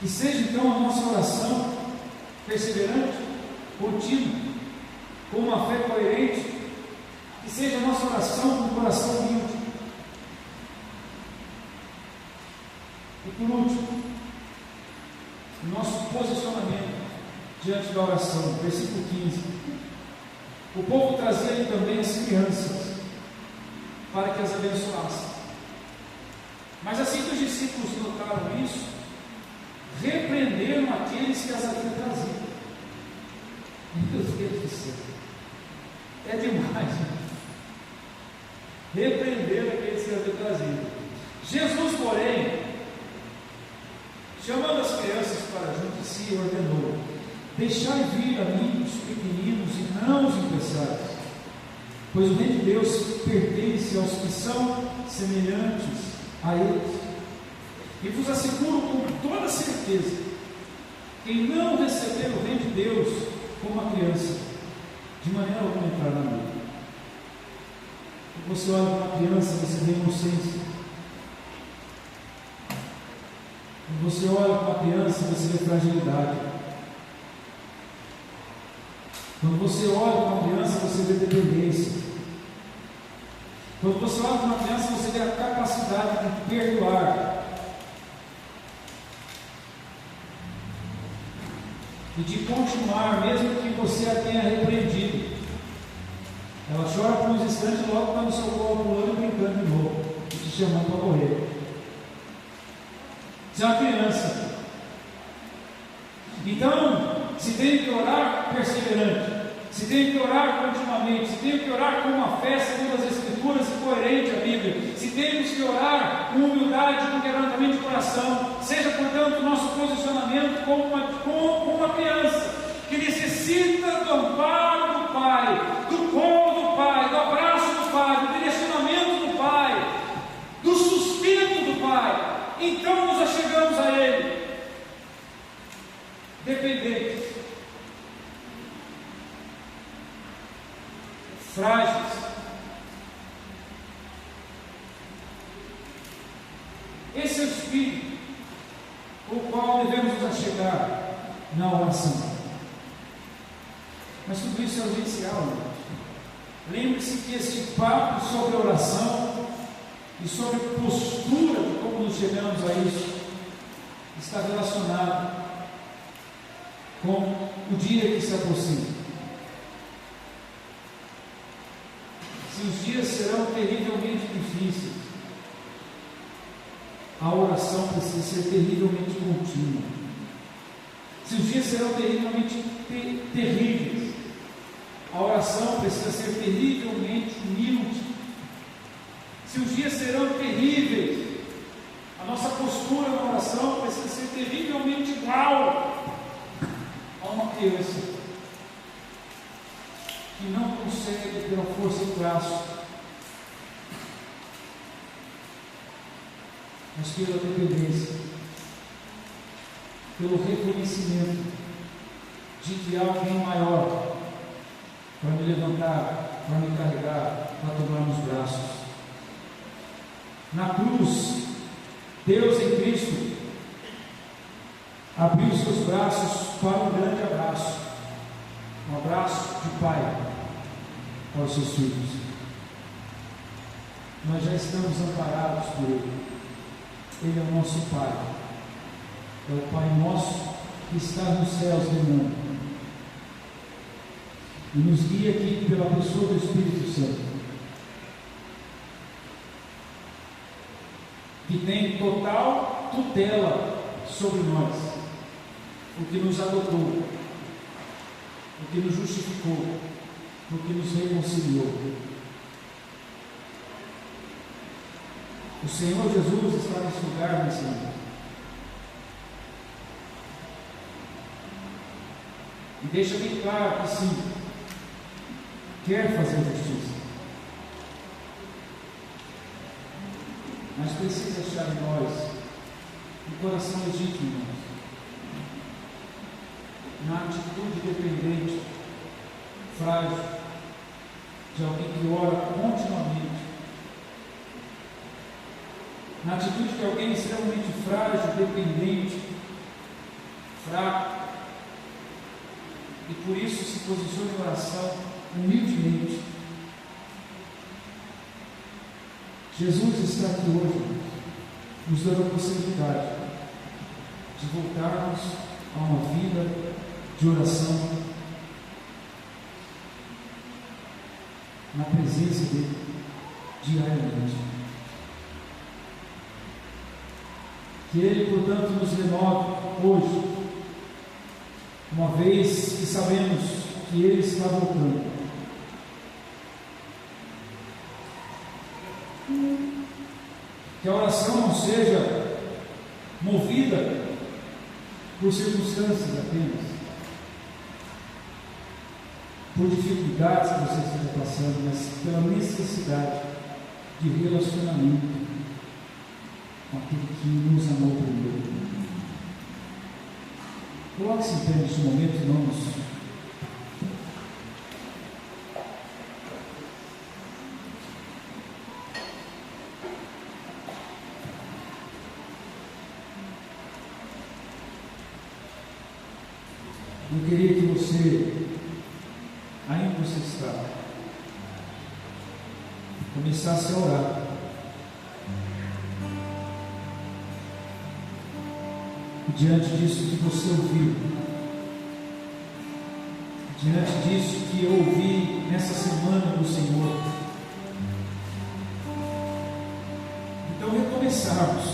Speaker 3: Que seja então a nossa oração perseverante, contínua, com uma fé coerente, que seja a nossa oração com o coração humilde. E por último, o nosso posicionamento diante da oração, versículo 15. O povo trazia-lhe também as crianças, para que as abençoasse. Mas assim que os discípulos notaram isso, repreenderam aqueles que as haviam trazido. Meu Deus do céu, é demais, gente. Repreenderam aqueles que as haviam trazido. Jesus, porém, chamando as crianças para junto de si, ordenou: deixai vir a mim os pequeninos e não os empresários, pois o reino de Deus pertence aos que são semelhantes a eles. E vos asseguro com toda certeza, quem não receber o reino de Deus como uma criança, de maneira alguma entrará nele. Quando você olha para uma criança, você vê inocência. Quando você olha para uma criança, você vê fragilidade. Quando você olha para uma criança, você vê dependência. Quando você olha para uma criança, você vê a capacidade de perdoar e de continuar, mesmo que você a tenha repreendido. Ela chora por uns instantes e logo está no seu colo pulando e brincando de novo, e te chamando para correr. Você é uma criança. Então, se tem que orar perseverante, se tem que orar continuamente, se tem que orar com uma fé segundo as Escrituras e coerente à Bíblia, se temos que orar com humildade, com quebrantamento de coração, seja portanto o nosso posicionamento como uma criança que necessita do amparo do Pai, do colo do Pai, do abraço do Pai, do direcionamento do Pai, do sustento do Pai. Então nos achegamos a Ele, dependentes, frágeis. Esse é o espírito com o qual devemos nos achegar na oração. Mas tudo isso é urgencial, né? Lembre-se que esse papo sobre oração e sobre postura de como nos chegamos a isso está relacionado com o dia que se aproxima. Se os dias serão terrivelmente difíceis, a oração precisa ser terrivelmente contínua. Se os dias serão terrivelmente terríveis, a oração precisa ser terrivelmente humilde. Se os dias serão terríveis, a nossa postura na oração precisa ser terrivelmente igual a uma criança que não consegue pela força do braço, mas pela dependência, pelo reconhecimento de que há alguém maior para me levantar, para me carregar, para tomar nos braços. Na cruz, Deus em Cristo abriu seus braços para um grande abraço, um abraço de pai para os seus filhos. Nós já estamos amparados por Ele. Ele é o nosso Pai, é o Pai nosso que está nos céus reinando e nos guia aqui pela pessoa do Espírito Santo, que tem total tutela sobre nós, o que nos adotou, o que nos justificou, o que nos reconciliou. O Senhor Jesus está nesse lugar, nesse momento. E deixa bem claro que sim, quer fazer justiça, mas precisa achar em nós um coração legítimo, na atitude dependente, frágil, de alguém que ora continuamente, na atitude de alguém extremamente frágil, dependente, fraco, e por isso se posiciona em oração humildemente. Jesus está aqui hoje, nos dando a possibilidade de voltarmos a uma vida de oração na presença dEle diariamente. Que Ele, portanto, nos renove hoje, uma vez que sabemos que Ele está voltando. Que a oração não seja movida por circunstâncias apenas, por dificuldades que você esteja passando, mas pela necessidade de relacionamento com aquele que nos amou primeiro. Coloque-se em pé neste momento, irmãos. Eu queria que você, aí onde você está, começasse a orar. Diante disso que você ouviu, diante disso que eu ouvi nessa semana do Senhor, então recomeçarmos,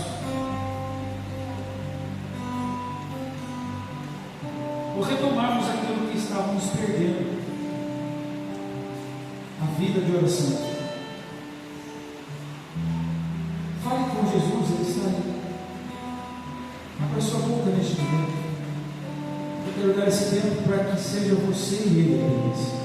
Speaker 3: ou retomarmos aquilo que estávamos perdendo, a vida de oração. Fale com Jesus, Ele está aí. Abra sua boca neste momento. Eu quero dar esse tempo para que seja você e Ele apenas.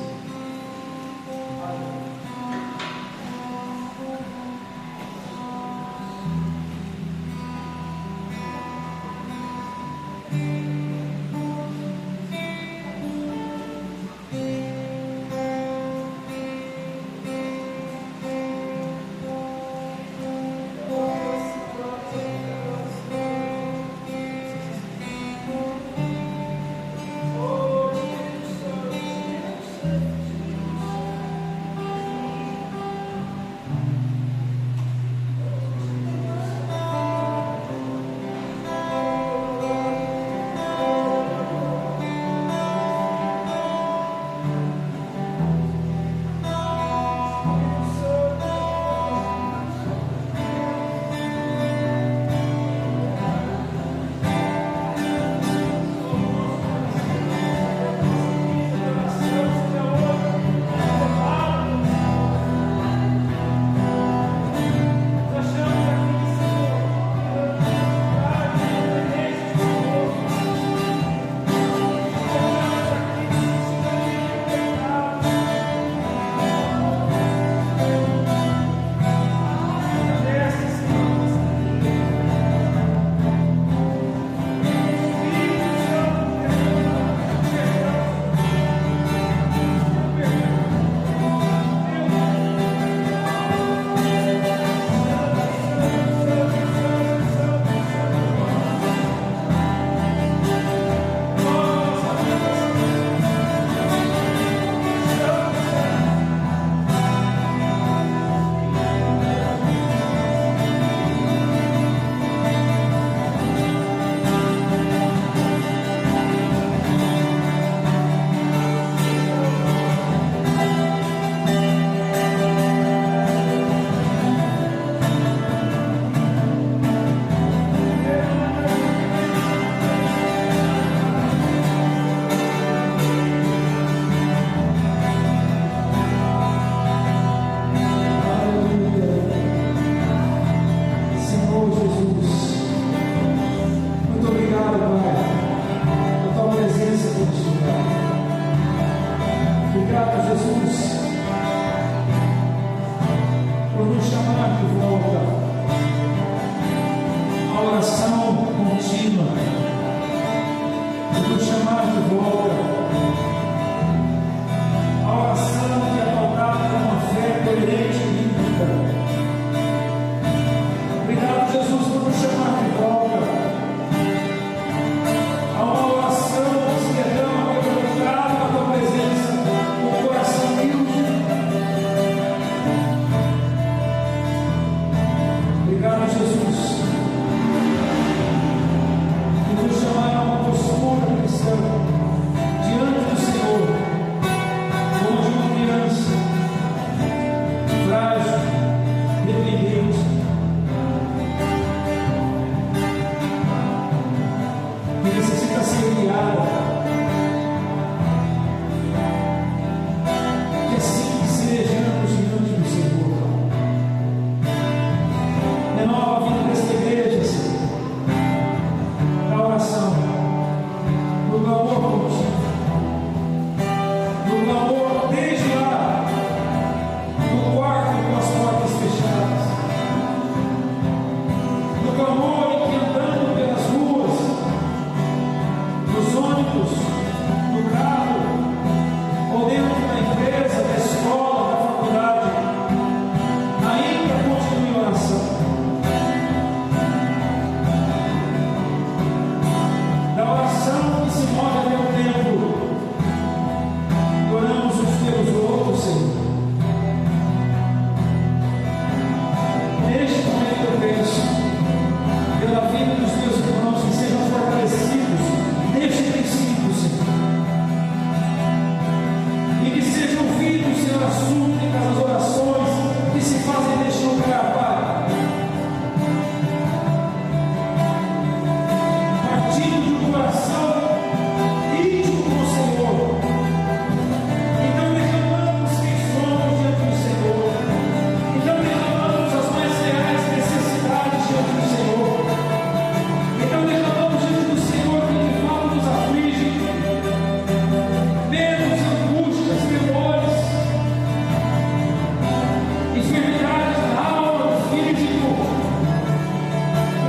Speaker 3: enfermidades na alma, no físico.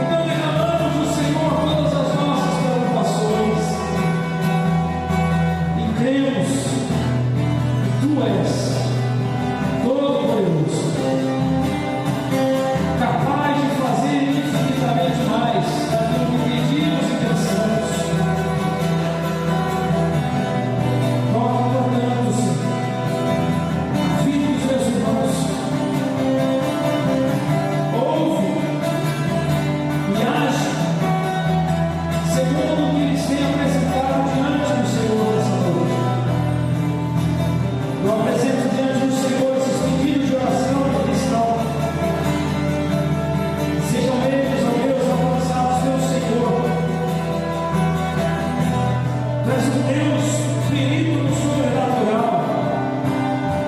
Speaker 3: Então derramamos do Senhor todas as nossas preocupações e cremos que Tu és todo-poderoso, capaz de fazer infinitamente mais daquilo que pedimos e pensamos. Toque, portanto, Senhor, a vida dos meus irmãos. Ouve e age segundo o que eles têm apresentado diante do Senhor nessa noite. Eu apresento diante do Senhor esses pedidos de oração que eles estão. Sejam eles, ó Deus, alcançados pelo Senhor. Tu és um Deus perito no sobrenatural.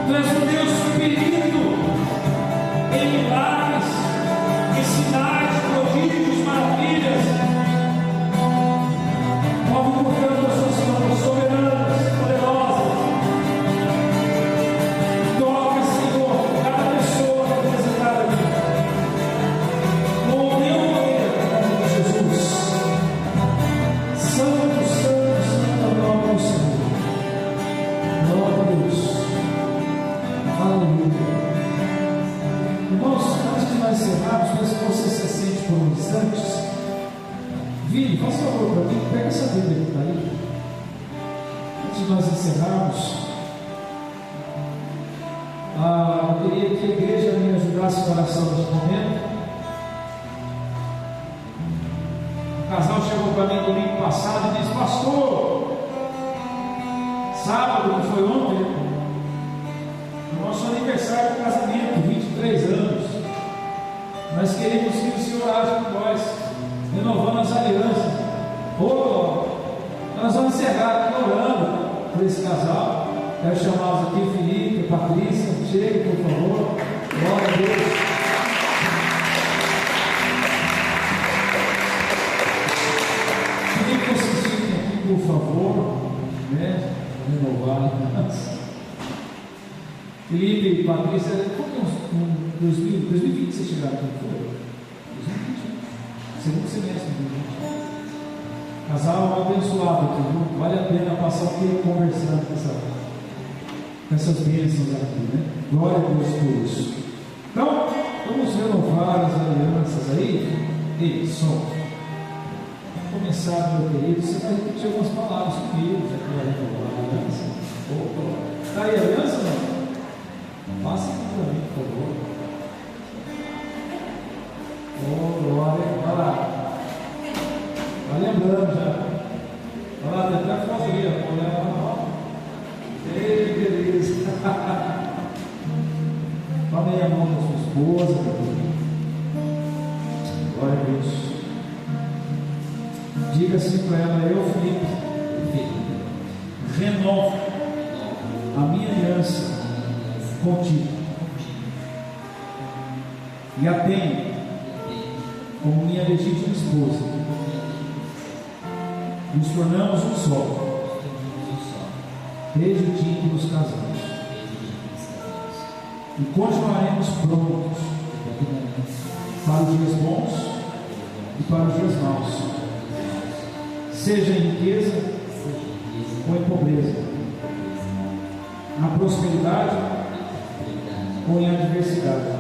Speaker 3: Tu és um Deus perito em milagres, em sinais, prodígios, maravilhas. Move, portanto, as suas mãos soberanas, poderosas. Toca, Senhor, cada pessoa representada aqui. Com o teu poder, em nome de Jesus. Santo, santo, santo é o nome do Senhor. Glória a Deus. Aleluia. Irmãos, antes de nós encerrarmos, peço que você se assente por um instante. Vini, faça favor para mim, pega essa Bíblia que está aí. Antes de nós encerrarmos, eu queria que a igreja me ajudasse na oração neste momento. Um casal chegou para mim domingo passado e disse: pastor, sábado, que foi ontem, no nosso aniversário de casamento, 23 anos, nós queremos que o Senhor age por nós, renovando as alianças. Nós vamos encerrar aqui orando por esse casal. Quero chamá-los aqui, Felipe, Patrícia, chegue, por favor. Glória a Deus. Queria que vocês fiquem aqui, por favor, né? Renovar a aliança. Felipe e Patrícia, qual que é 2020 vocês chegaram aqui? Foi? 2020. Segundo semestre de 2020. Casal abençoado aqui, viu? Vale a pena passar o tempo conversando com essas bênçãos aqui, né? Glória a Deus por isso. Então, vamos renovar as alianças aí. Ei, som. Vamos começar, meu querido. Você vai repetir algumas palavras comigo, já que vai renovar a aliança. Está aí a aliança, não? Passa aqui para mim, por favor. Glória. Vai lá. Vai lembrando já. Vai lá, tem até foto ali, ó. Ei, que beleza. Tome aí a mão da sua esposa. Glória a Deus. Diga assim para ela: eu, Felipe, renovo a minha aliança contigo e a tenho como minha legítima esposa. Nos tornamos um só desde o dia em que nos casamos e continuaremos prontos para os dias bons e para os dias maus, seja em riqueza ou em pobreza, na prosperidade ou em adversidade.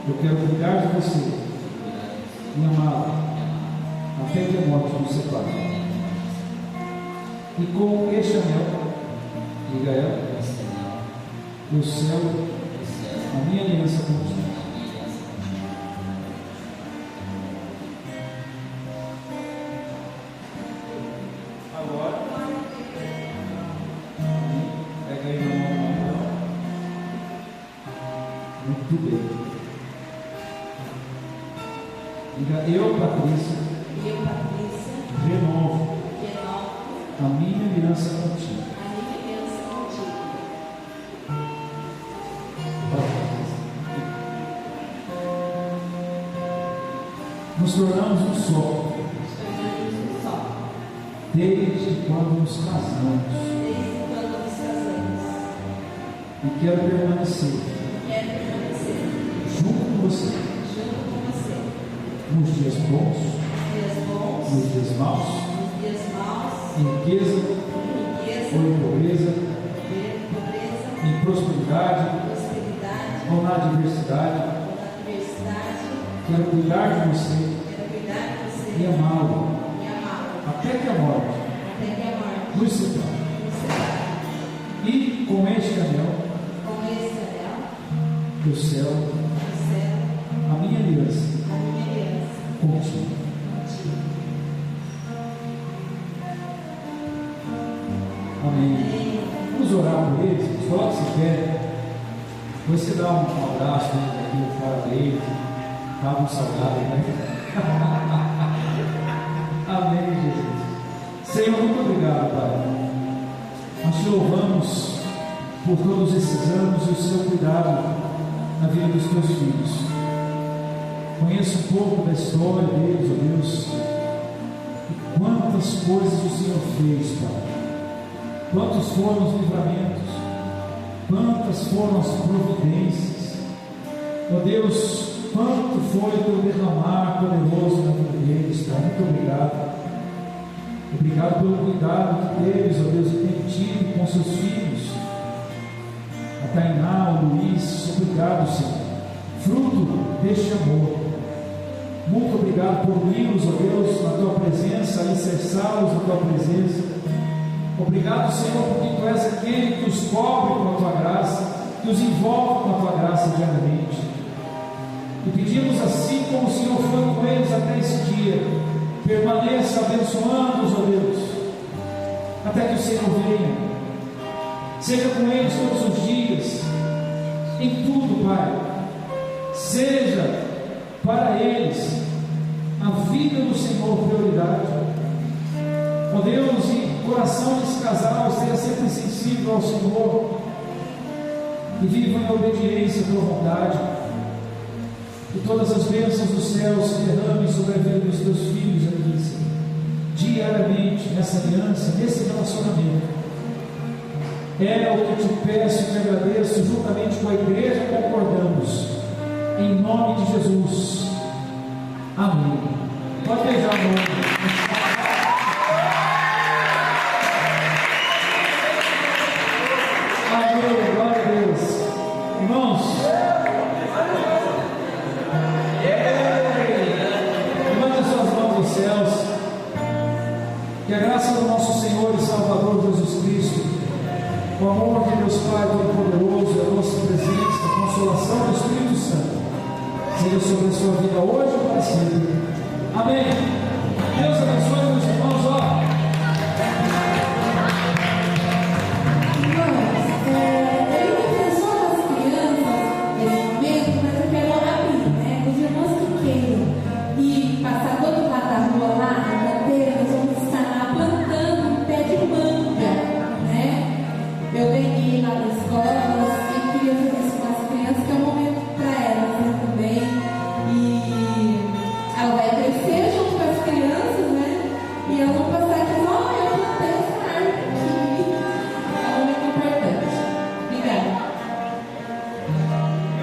Speaker 3: Eu quero cuidar de você e amá-la até que a morte nos separe. E com este anel, diga ela, eu selo a minha aliança contigo. Agora, pega aí na mão. Muito bem. Diga: eu, Patrícia, renovo a minha aliança contigo. Nos tornamos um só desde quando nos casamos. E quero permanecer você.
Speaker 1: junto com você.
Speaker 3: Nos dias bons,
Speaker 1: Dias bons,
Speaker 3: nos dias maus,
Speaker 1: nos dias maus,
Speaker 3: em riqueza
Speaker 1: riqueza,
Speaker 3: ou em pobreza,
Speaker 1: pobreza,
Speaker 3: em prosperidade
Speaker 1: prosperidade,
Speaker 3: ou na adversidade.
Speaker 1: ou na diversidade.
Speaker 3: Quero cuidar de você
Speaker 1: Quero cuidar de você
Speaker 3: e amá-lo
Speaker 1: e amá-lo
Speaker 3: até que a morte
Speaker 1: até que a morte
Speaker 3: nos separe.
Speaker 1: nos separe.
Speaker 3: E com este anel
Speaker 1: Com esse anel
Speaker 3: do céu,
Speaker 1: do céu,
Speaker 3: a minha aliança
Speaker 1: a minha aliança
Speaker 3: contigo.
Speaker 1: contigo.
Speaker 3: Amém.
Speaker 1: Amém.
Speaker 3: Vamos orar por eles. Coloque-se em pé. Você dá um abraço aqui no cara dele. Dá um saudável, né? Amém, Jesus. Senhor, muito obrigado, Pai. Nós te louvamos por todos esses anos e o seu cuidado na vida dos teus filhos. Conheço um pouco da história deles, ó Deus. E quantas coisas o Senhor fez, Pai. Quantos foram os livramentos, quantas foram as providências, ó Deus, quanto foi o teu derramar poderoso na vida deles, Pai. Muito obrigado. Obrigado pelo cuidado que deles, ó Deus, tem tido com seus filhos, a Tainá, o Luiz. Obrigado, Senhor, fruto deste amor. Muito obrigado por unir-los, ó Deus, na tua presença, alicerçá-los na tua presença. Obrigado, Senhor, porque tu és aquele que os cobre com a tua graça, que os envolve com a tua graça diariamente. E pedimos, assim como o Senhor foi com eles até esse dia, permaneça abençoando-os, ó Deus, até que o Senhor venha. Seja com eles todos os dias, em tudo, Pai. Seja para eles a vida do Senhor prioridade. Ó Deus, e o coração desse casal esteja sempre sensível ao Senhor e viva em obediência à tua vontade. Que todas as bênçãos do céu se derramem sobre a vida dos teus filhos aqui, Senhor, diariamente, nessa aliança, nesse relacionamento. É o que te peço e te agradeço, juntamente com a igreja concordamos, em nome de Jesus. Amém. Pode beijar a mão. Amém, glória a Deus. Irmãos, levante suas mãos aos céus. Que a graça do nosso Senhor e Salvador Jesus Cristo, o amor de Deus Pai Todo-Poderoso, a nossa presença, a consolação do Espírito Santo, seja sobre a sua vida hoje e para sempre. Amém. Deus abençoe.